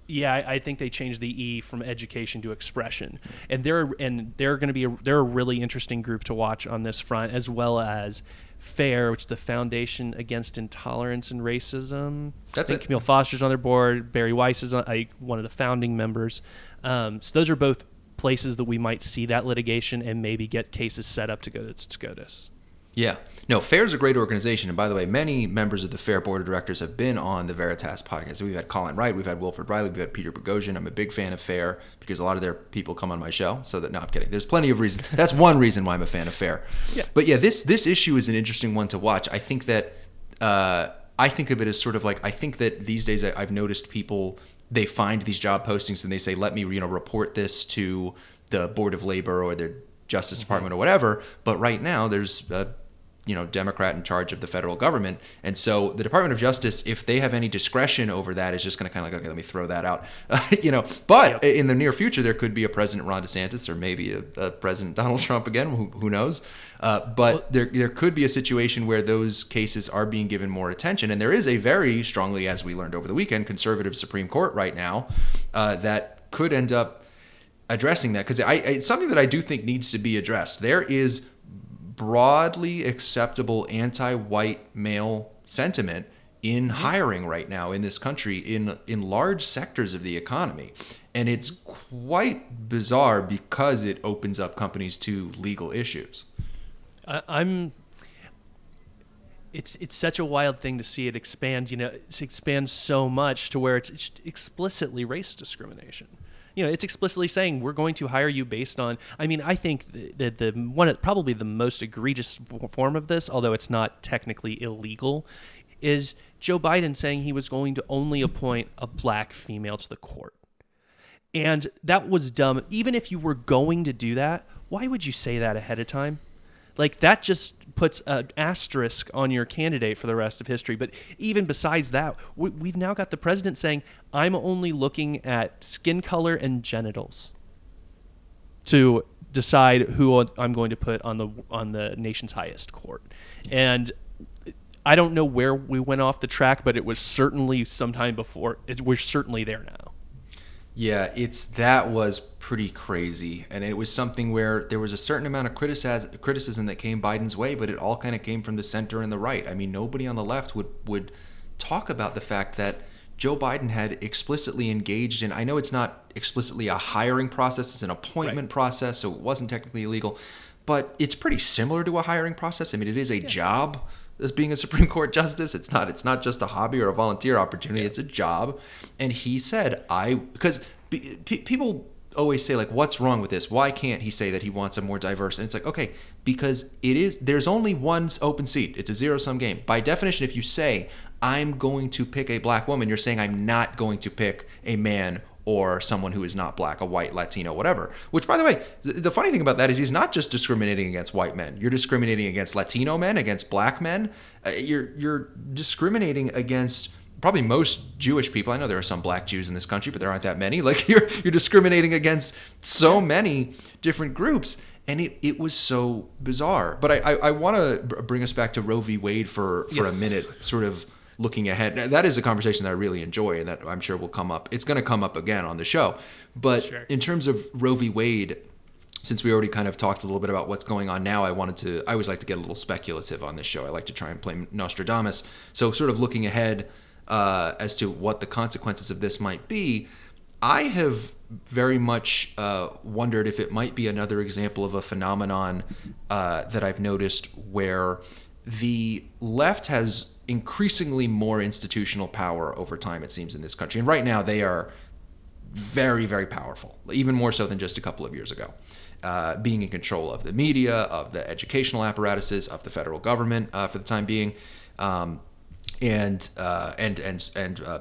Yeah, I think they changed the E from education to expression, and they're a really interesting group to watch on this front, as well as FAIR, which is the Foundation Against Intolerance and Racism. I think Camille Foster's on their board. Barry Weiss is one of the founding members. So those are both places that we might see that litigation and maybe get cases set up to go to SCOTUS. Yeah. No, FAIR is a great organization. And by the way, many members of the FAIR board of directors have been on the Veritas podcast. We've had Colin Wright, we've had Wilfred Riley, we've had Peter Boghossian. I'm a big fan of FAIR because a lot of their people come on my show. No, I'm kidding. There's plenty of reasons. That's one reason why I'm a fan of FAIR. Yeah. But yeah, this issue is an interesting one to watch. I think that I think of it as sort of like, I think that these days I've noticed people, they find these job postings and they say, let me report this to the Board of Labor or their Justice Department or whatever. But right now there's a Democrat in charge of the federal government. And so the Department of Justice, if they have any discretion over that, is just going to kind of like, okay, let me throw that out. But in the near future, there could be a President Ron DeSantis or maybe a President Donald Trump again, who knows? But there could be a situation where those cases are being given more attention. And there is a very strongly, as we learned over the weekend, conservative Supreme Court right now that could end up addressing that. Because it's something that I do think needs to be addressed. There is broadly acceptable anti-white male sentiment in hiring right now in this country in large sectors of the economy. And it's quite bizarre because it opens up companies to legal issues. It's such a wild thing to see it expand. It expands so much to where it's explicitly race discrimination. It's explicitly saying we're going to hire you based on. I think that probably the most egregious form of this, although it's not technically illegal, is Joe Biden saying he was going to only appoint a black female to the court. And that was dumb. Even if you were going to do that, why would you say that ahead of time? Like, that just puts an asterisk on your candidate for the rest of history. But even besides that, we've now got the president saying, I'm only looking at skin color and genitals to decide who I'm going to put on the nation's highest court. And I don't know where we went off the track, but it was certainly sometime before. We're certainly there now. Yeah, that was pretty crazy. And it was something where there was a certain amount of criticism that came Biden's way, but it all kind of came from the center and the right. Nobody on the left would talk about the fact that Joe Biden had explicitly engaged in, I know it's not explicitly a hiring process, it's an appointment process, so it wasn't technically illegal, but it's pretty similar to a hiring process. It is a job. As being a Supreme Court justice, it's not just a hobby or a volunteer opportunity. It's a job. And he said, because people always say, like, what's wrong with this? Why can't he say that he wants a more diverse? And it's like, okay, because there's only one open seat. It's a zero-sum game. By definition, if you say, I'm going to pick a black woman, you're saying I'm not going to pick a man or someone who is not black, a white, Latino, whatever. Which, by the way, the funny thing about that is he's not just discriminating against white men. You're discriminating against Latino men, against black men. You're discriminating against probably most Jewish people. I know there are some black Jews in this country, but there aren't that many. Like, you're discriminating against so many different groups. And it was so bizarre. But I want to bring us back to Roe v. Wade for a minute, sort of looking ahead. That is a conversation that I really enjoy and that I'm sure will come up. It's going to come up again on the show. But in terms of Roe v. Wade, since we already kind of talked a little bit about what's going on now, I always like to get a little speculative on this show. I like to try and play Nostradamus. So sort of looking ahead as to what the consequences of this might be, I have very much wondered if it might be another example of a phenomenon that I've noticed where the left has increasingly more institutional power over time, it seems, in this country. And right now they are very, very powerful, even more so than just a couple of years ago. Being in control of the media, of the educational apparatuses, of the federal government for the time being, and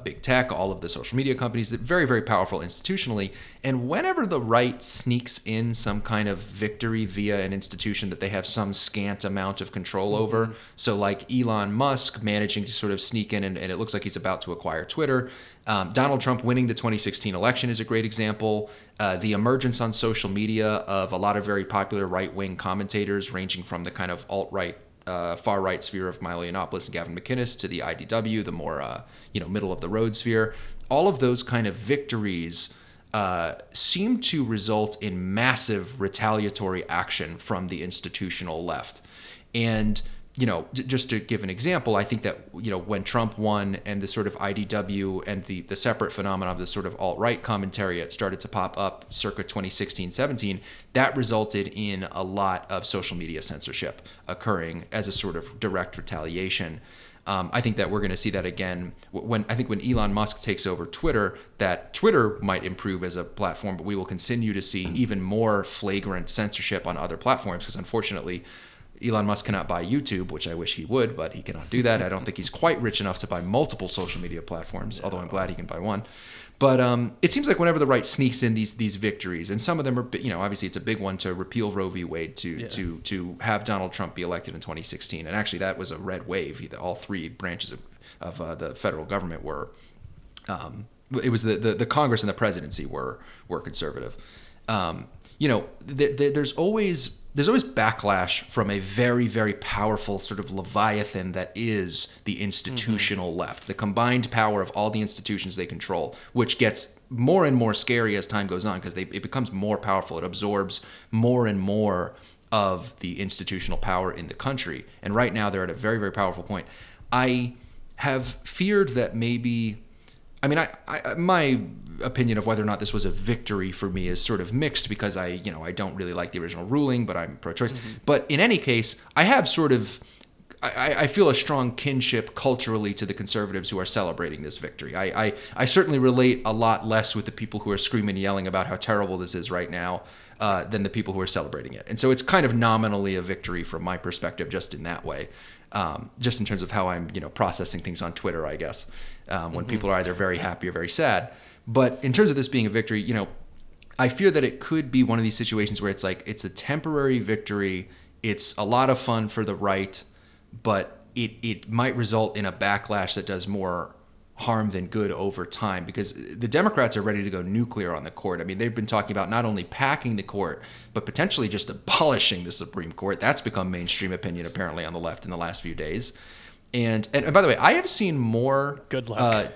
big tech, all of the social media companies, that very, very powerful institutionally. And whenever the right sneaks in some kind of victory via an institution that they have some scant amount of control over, so like Elon Musk managing to sort of sneak in, and it looks like he's about to acquire Twitter. Donald Trump winning the 2016 election is a great example. The emergence on social media of a lot of very popular right-wing commentators, ranging from the kind of alt-right, far-right sphere of Milo Yiannopoulos and Gavin McInnes to the IDW, the more middle-of-the-road sphere. All of those kind of victories seem to result in massive retaliatory action from the institutional left. And just to give an example, I think that, when Trump won and the sort of IDW and the separate phenomenon of the sort of alt-right commentariat started to pop up circa 2016-17, that resulted in a lot of social media censorship occurring as a sort of direct retaliation. I think that we're going to see that again when Elon Musk takes over Twitter, that Twitter might improve as a platform, but we will continue to see even more flagrant censorship on other platforms because, unfortunately, Elon Musk cannot buy YouTube, which I wish he would, but he cannot do that. I don't think he's quite rich enough to buy multiple social media platforms, although I'm glad he can buy one. But it seems like whenever the right sneaks in these victories, and some of them are, obviously it's a big one to repeal Roe v. Wade, to have Donald Trump be elected in 2016. And actually that was a red wave. All three branches of the federal government were, it was the Congress and the presidency were conservative. There's always backlash from a very, very powerful sort of leviathan that is the institutional left, the combined power of all the institutions they control, which gets more and more scary as time goes on because it becomes more powerful. It absorbs more and more of the institutional power in the country. And right now they're at a very, very powerful point. I have feared that maybe, my opinion of whether or not this was a victory for me is sort of mixed because I don't really like the original ruling, but I'm pro-choice. But in any case, I have sort of, I feel a strong kinship culturally to the conservatives who are celebrating this victory. I certainly relate a lot less with the people who are screaming and yelling about how terrible this is right now than the people who are celebrating it. And so it's kind of nominally a victory from my perspective, just in that way, just in terms of how I'm processing things on Twitter, I guess, when people are either very happy or very sad. But in terms of this being a victory, I fear that it could be one of these situations where it's like it's a temporary victory. It's a lot of fun for the right, but it might result in a backlash that does more harm than good over time because the Democrats are ready to go nuclear on the court. I mean, they've been talking about not only packing the court, but potentially just abolishing the Supreme Court. That's become mainstream opinion apparently on the left in the last few days. And by the way, I have seen more. Good luck.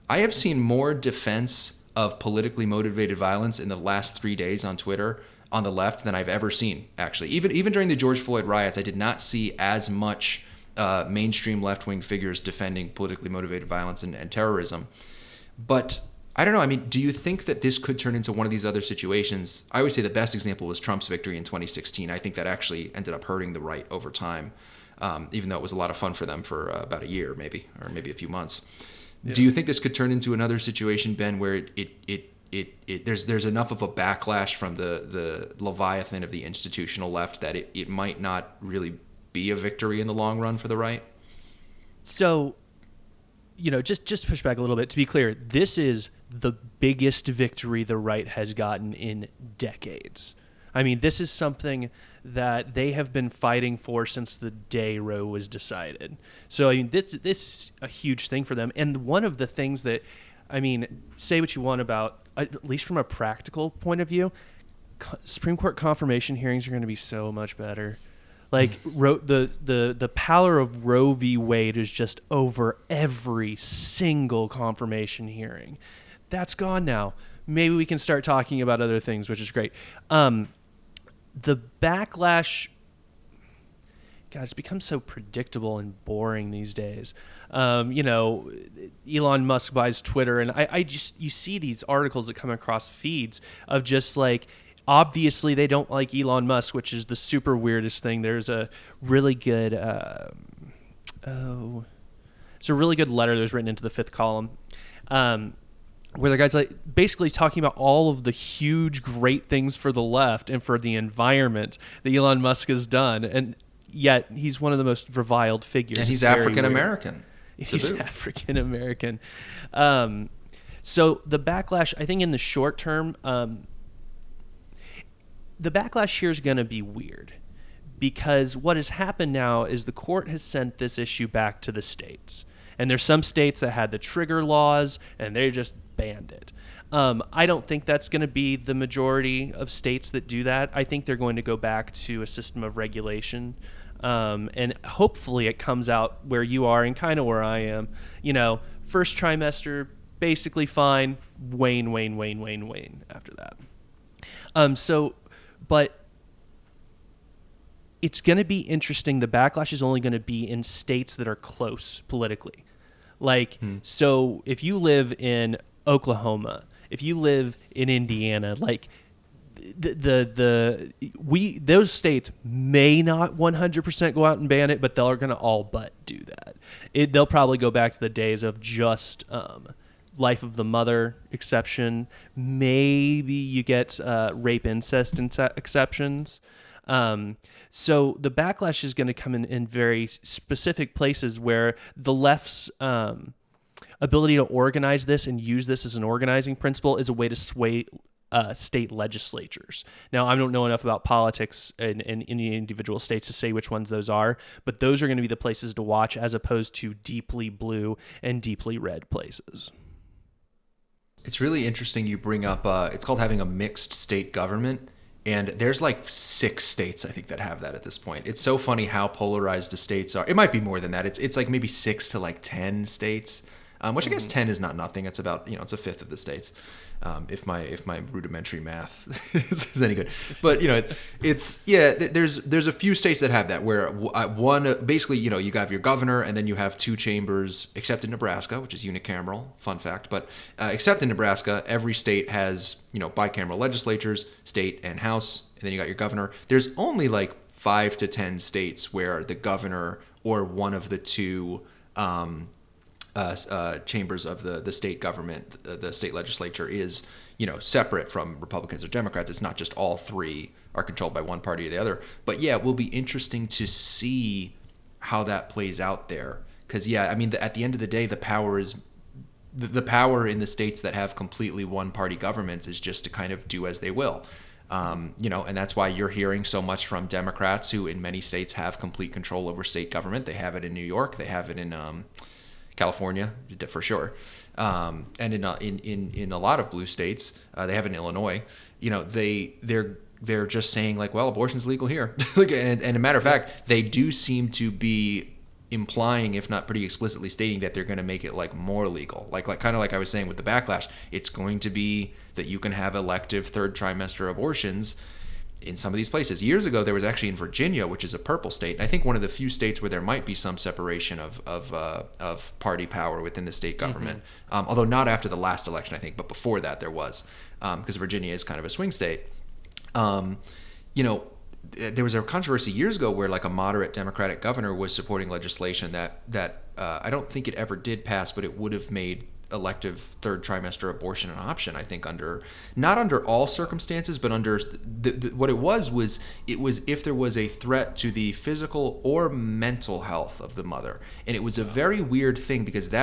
I have seen more defense of politically motivated violence in the last 3 days on Twitter on the left than I've ever seen, actually. Even during the George Floyd riots, I did not see as much mainstream left-wing figures defending politically motivated violence and terrorism. But I don't know. I mean, do you think that this could turn into one of these other situations? I always say the best example was Trump's victory in 2016. I think that actually ended up hurting the right over time, even though it was a lot of fun for them for about a year, maybe a few months. Yeah. Do you think this could turn into another situation, Ben, where there's enough of a backlash from the leviathan of the institutional left that it might not really be a victory in the long run for the right? So, just push back a little bit. To be clear, this is the biggest victory the right has gotten in decades. I mean, this is something that they have been fighting for since the day Roe was decided. So, I mean, this is a huge thing for them. And one of the things that, say what you want about, at least from a practical point of view, Supreme Court confirmation hearings are going to be so much better. Like the power of Roe v. Wade is just over every single confirmation hearing. That's gone now. Maybe we can start talking about other things, which is great. The backlash, God, it's become so predictable and boring these days. Elon Musk buys Twitter, and I just, you see these articles that come across feeds of just like, obviously they don't like Elon Musk, which is the super weirdest thing. There's a really good, it's a really good letter that was written into the fifth column, where the guy's like basically talking about all of the huge, great things for the left and for the environment that Elon Musk has done, and yet he's one of the most reviled figures. And he's African American. He's African American. So the backlash, I think, in the short term, the backlash here is going to be weird, because what has happened now is the court has sent this issue back to the states. And there's some states that had the trigger laws, and they just banned it. I don't think that's going to be the majority of states that do that. I think they're going to go back to a system of regulation. And hopefully it comes out where you are and kind of where I am. First trimester, basically fine. Wane after that. But it's going to be interesting. The backlash is only going to be in states that are close politically. So if you live in Oklahoma, if you live in Indiana, like those states may not 100% go out and ban it, but they're going to all but do that. They'll probably go back to the days of just life of the mother exception. Maybe you get rape incest exceptions. So the backlash is going to come in very specific places where the left's ability to organize this and use this as an organizing principle is a way to sway state legislatures. Now, I don't know enough about politics in any individual states to say which ones those are, but those are going to be the places to watch as opposed to deeply blue and deeply red places. It's really interesting you bring up, it's called having a mixed state government. And there's like 6 states, I think, that have that at this point. It's so funny how polarized the states are. It might be more than that. It's like maybe 6 to like 10 states, which I guess 10 is not nothing. It's about, it's a fifth of the states, if my rudimentary math is any good. But there's a few states that have that, where one basically, you have your governor, and then you have 2 chambers, except in Nebraska, which is unicameral. Fun fact. But except in Nebraska, every state has bicameral legislatures, state and house, and then you got your governor. There's only like 5 to 10 states where the governor or one of the 2 chambers of the state government, the state legislature, is separate from Republicans or Democrats. It's not just all 3 are controlled by one party or the other. But yeah, it will be interesting to see how that plays out there, because at the end of the day, the power in the states that have completely one-party governments is just to kind of do as they will. And that's why you're hearing so much from Democrats, who in many states have complete control over state government. They have it in New York. They have it in California, for sure. And in a lot of blue states, they have it in Illinois. They're just saying like, well, abortion's legal here. and a matter of fact, they do seem to be implying, if not pretty explicitly stating, that they're going to make it like more legal. Like kind of like I was saying with the backlash, it's going to be that you can have elective 3rd trimester abortions in some of these places. Years ago, there was actually in Virginia, which is a purple state, and I think one of the few states where there might be some separation of party power within the state government. Mm-hmm. Although not after the last election, I think, but before that there was, because Virginia is kind of a swing state. There was a controversy years ago where like a moderate Democratic governor was supporting legislation that I don't think it ever did pass, but it would have made elective 3rd trimester abortion an option, I think, not under all circumstances, but under what it was if there was a threat to the physical or mental health of the mother. And it was a very weird thing, because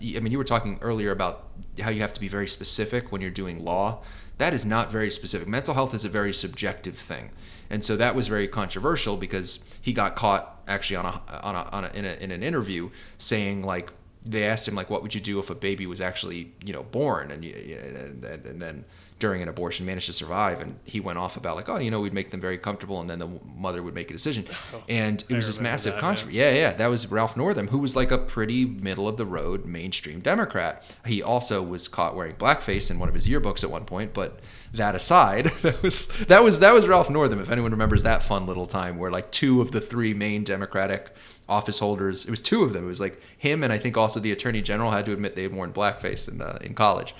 you were talking earlier about how you have to be very specific when you're doing law. That is not very specific. Mental health is a very subjective thing. And so that was very controversial, because he got caught actually in an interview saying, like, they asked him, like, what would you do if a baby was actually born, and then during an abortion managed to survive, and he went off about like, oh, we'd make them very comfortable, and then the mother would make a decision, and it was this massive controversy. Yeah, that was Ralph Northam, who was like a pretty middle of the road mainstream Democrat. He also was caught wearing blackface in one of his yearbooks at one point, but that aside, that was Ralph Northam. If anyone remembers that fun little time where like 2 of the 3 main Democratic office holders, it was 2 of them. It was like him, and I think also the Attorney General had to admit they had worn blackface in college.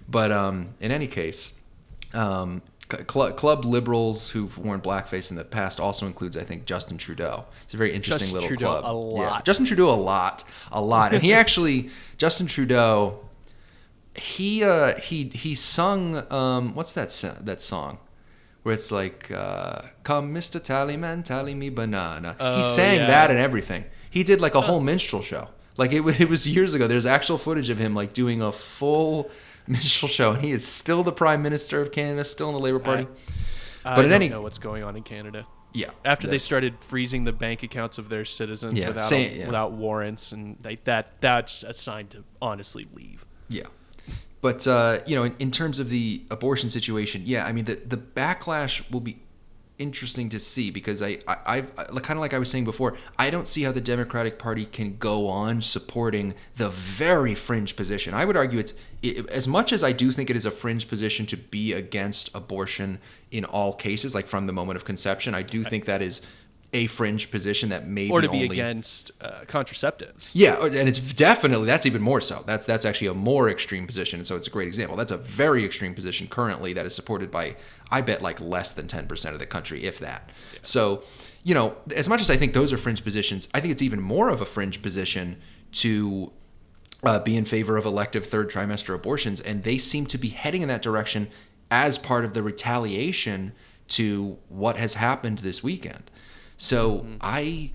But in any case, club liberals who've worn blackface in the past also includes, I think, Justin Trudeau. It's a very interesting little club. A lot. Yeah. Justin Trudeau a lot. And he actually, Justin Trudeau, he sung what's that song where it's like come Mr. Tallyman, tally me banana. He sang that and everything. He did like a whole minstrel show. Like it was years ago. There's actual footage of him like doing a full minstrel show, and he is still the Prime Minister of Canada, still in the Labour Party. I don't know what's going on in Canada. Yeah, after they started freezing the bank accounts of their citizens without warrants, and that's a sign to honestly leave. Yeah. But, in terms of the abortion situation, I mean, the backlash will be interesting to see, because I kind of like I was saying before, I don't see how the Democratic Party can go on supporting the very fringe position. I would argue as much as I do think it is a fringe position to be against abortion in all cases, like from the moment of conception, I do think that is a fringe position that may or to be against contraceptives. Yeah, and it's definitely, that's even more so. That's actually a more extreme position, and so it's a great example. That's a very extreme position currently that is supported by, I bet, like less than 10% of the country, if that. Yeah. So, as much as I think those are fringe positions, I think it's even more of a fringe position to be in favor of elective third trimester abortions, and they seem to be heading in that direction as part of the retaliation to what has happened this weekend. So I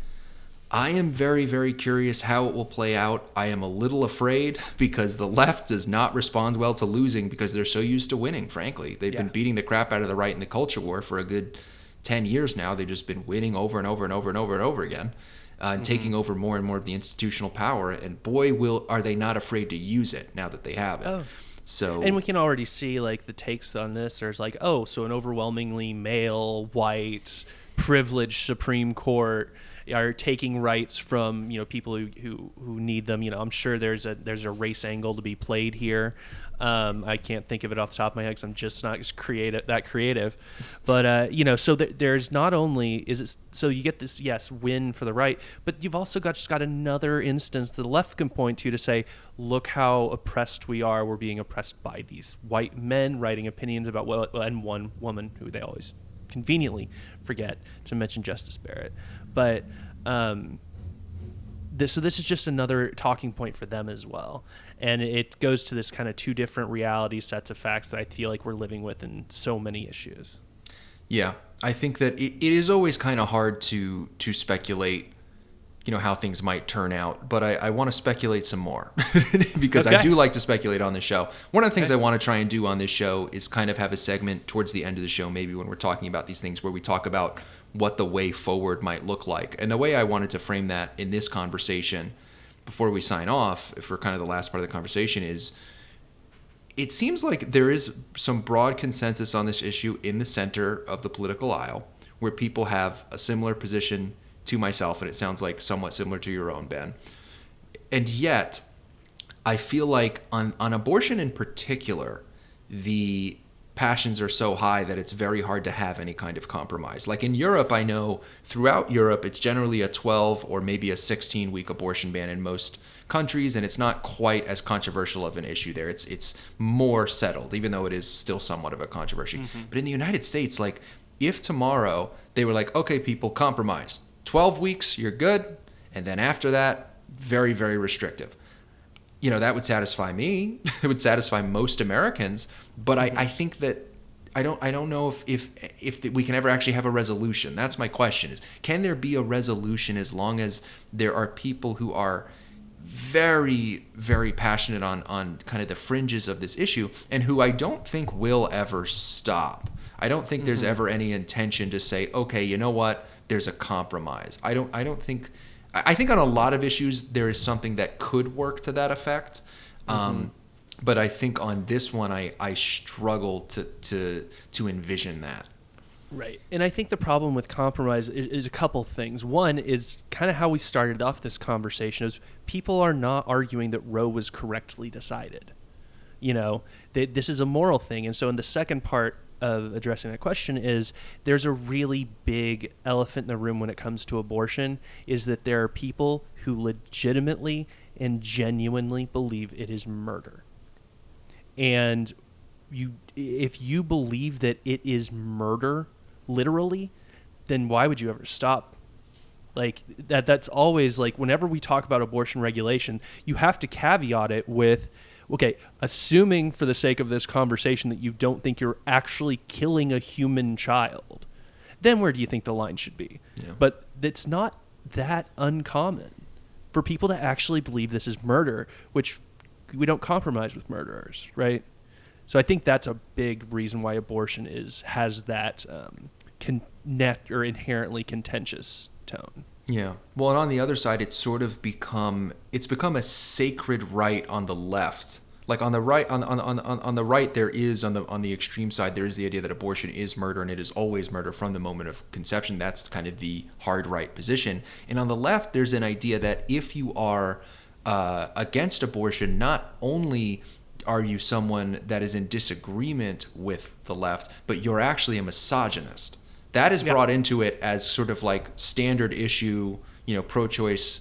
am very, very curious how it will play out. I am a little afraid because the left does not respond well to losing because they're so used to winning, frankly. They've been beating the crap out of the right in the culture war for a good 10 years now. They've just been winning over and over and over and over and over again, and taking over more and more of the institutional power. And boy, are they not afraid to use it now that they have it. Oh. So, and we can already see like the takes on this. There's like, so an overwhelmingly male, white, privileged Supreme Court are taking rights from people who need them. I'm sure there's a race angle to be played here. I can't think of it off the top of my head because I'm just not as creative. But so there's not only is it so you get this win for the right, but you've also got another instance that the left can point to say, look how oppressed we are. We're being oppressed by these white men writing opinions about and one woman who they always conveniently forget to mention Justice Barrett. But this is just another talking point for them as well. And it goes to this kind of 2 different reality sets of facts that I feel like we're living with in so many issues. Yeah, I think that it is always kind of hard to speculate, how things might turn out. But I want to speculate some more because I do like to speculate on this show. One of the things I want to try and do on this show is kind of have a segment towards the end of the show, maybe when we're talking about these things, where we talk about what the way forward might look like. And the way I wanted to frame that in this conversation before we sign off, for kind of the last part of the conversation, is it seems like there is some broad consensus on this issue in the center of the political aisle, where people have a similar position to myself, and it sounds like somewhat similar to your own, Ben. And yet, I feel like on abortion in particular, the passions are so high that it's very hard to have any kind of compromise. Like in Europe, I know throughout Europe, it's generally a 12 or maybe a 16-week abortion ban in most countries, and it's not quite as controversial of an issue there. It's more settled, even though it is still somewhat of a controversy. But in the United States, like if tomorrow they were like, okay, people, compromise. 12 weeks, you're good. And then after that, very, very restrictive. That would satisfy me. It would satisfy most Americans. But I think that I don't know if we can ever actually have a resolution. That's my question, is can there be a resolution as long as there are people who are very, very passionate on kind of the fringes of this issue, and who I don't think will ever stop. I don't think there's ever any intention to say, okay, you know what, there's a compromise. I think on a lot of issues there is something that could work to that effect. But I think on this one, I struggle to envision that. Right. And I think the problem with compromise is a couple things. One is kind of how we started off this conversation is people are not arguing that Roe was correctly decided. This is a moral thing. And so in the second part of addressing that question is there's a really big elephant in the room when it comes to abortion is that there are people who legitimately and genuinely believe it is murder. And if you believe that it is murder, literally, then why would you ever stop? Like that's always like whenever we talk about abortion regulation, you have to caveat it with, okay, assuming for the sake of this conversation that you don't think you're actually killing a human child, then where do you think the line should be? Yeah. But it's not that uncommon for people to actually believe this is murder, which we don't compromise with murderers, right? So I think that's a big reason why abortion has that inherently contentious tone. Yeah. Well, and on the other side, it's sort of become a sacred right on the left. Like on the right, on the right, there is on the extreme side, there is the idea that abortion is murder and it is always murder from the moment of conception. That's kind of the hard right position. And on the left, there's an idea that if you are against abortion, not only are you someone that is in disagreement with the left, but you're actually a misogynist. That is brought into it as sort of like standard issue, pro-choice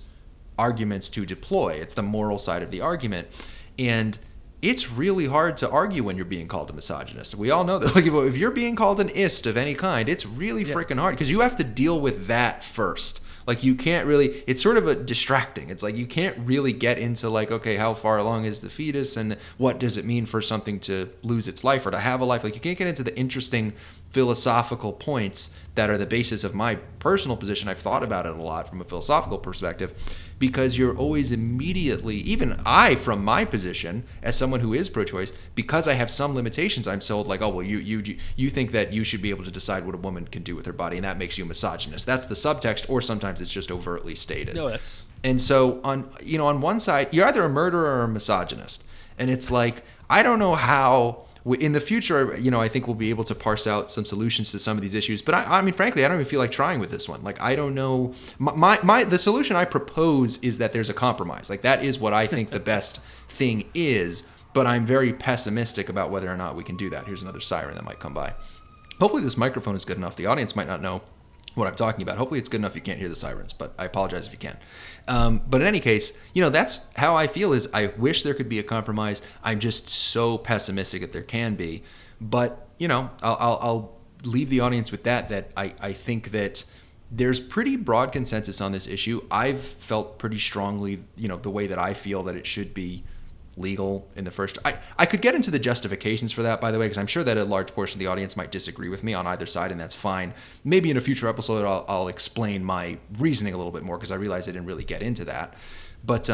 arguments to deploy. It's the moral side of the argument. And it's really hard to argue when you're being called a misogynist. We all know that. Like if you're being called an ist of any kind, it's really freaking hard because you have to deal with that first. Like you can't really, it's sort of a distracting. It's like you can't really get into like, okay, how far along is the fetus and what does it mean for something to lose its life or to have a life? Like you can't get into the interesting philosophical points that are the basis of my personal position. I've thought about it a lot from a philosophical perspective because you're always immediately, even I from my position as someone who is pro-choice, because I have some limitations, I'm told like, oh, well, you think that you should be able to decide what a woman can do with her body and that makes you a misogynist. That's the subtext, or sometimes it's just overtly stated. No, that's... And so on one side, you're either a murderer or a misogynist. And it's like, I don't know how... In the future, I think we'll be able to parse out some solutions to some of these issues. But I mean, frankly, I don't even feel like trying with this one. Like, I don't know. The solution I propose is that there's a compromise. Like, that is what I think the best thing is. But I'm very pessimistic about whether or not we can do that. Here's another siren that might come by. Hopefully this microphone is good enough. The audience might not know what I'm talking about. Hopefully it's good enough you can't hear the sirens, but I apologize if you can. But in any case, that's how I feel is I wish there could be a compromise. I'm just so pessimistic that there can be. But, I'll leave the audience with that I think that there's pretty broad consensus on this issue. I've felt pretty strongly, the way that I feel that it should be legal in the first. I could get into the justifications for that, by the way, because I'm sure that a large portion of the audience might disagree with me on either side, and that's fine. Maybe in a future episode I'll explain my reasoning a little bit more because I realized I didn't really get into that. But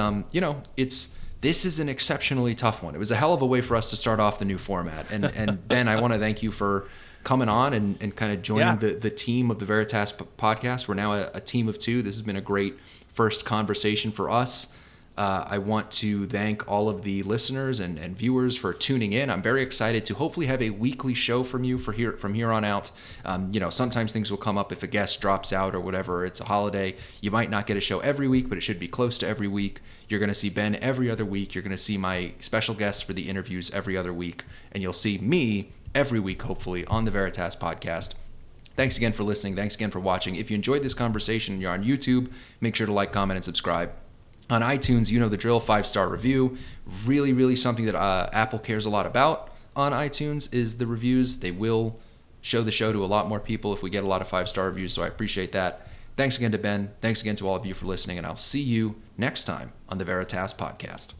this is an exceptionally tough one. It was a hell of a way for us to start off the new format. And Ben, I want to thank you for coming on and kind of joining the team of the Veritas Podcast. We're now a team of two. This has been a great first conversation for us. I want to thank all of the listeners and viewers for tuning in. I'm very excited to hopefully have a weekly show from you from here on out. Sometimes things will come up if a guest drops out or whatever. It's a holiday. You might not get a show every week, but it should be close to every week. You're going to see Ben every other week. You're going to see my special guests for the interviews every other week. And you'll see me every week, hopefully, on the Veritas Podcast. Thanks again for listening. Thanks again for watching. If you enjoyed this conversation and you're on YouTube, make sure to like, comment, and subscribe. On iTunes, you know the drill, 5-star review. Really, really something that Apple cares a lot about on iTunes is the reviews. They will show the show to a lot more people if we get a lot of 5-star reviews, so I appreciate that. Thanks again to Ben. Thanks again to all of you for listening, and I'll see you next time on the Veritas Podcast.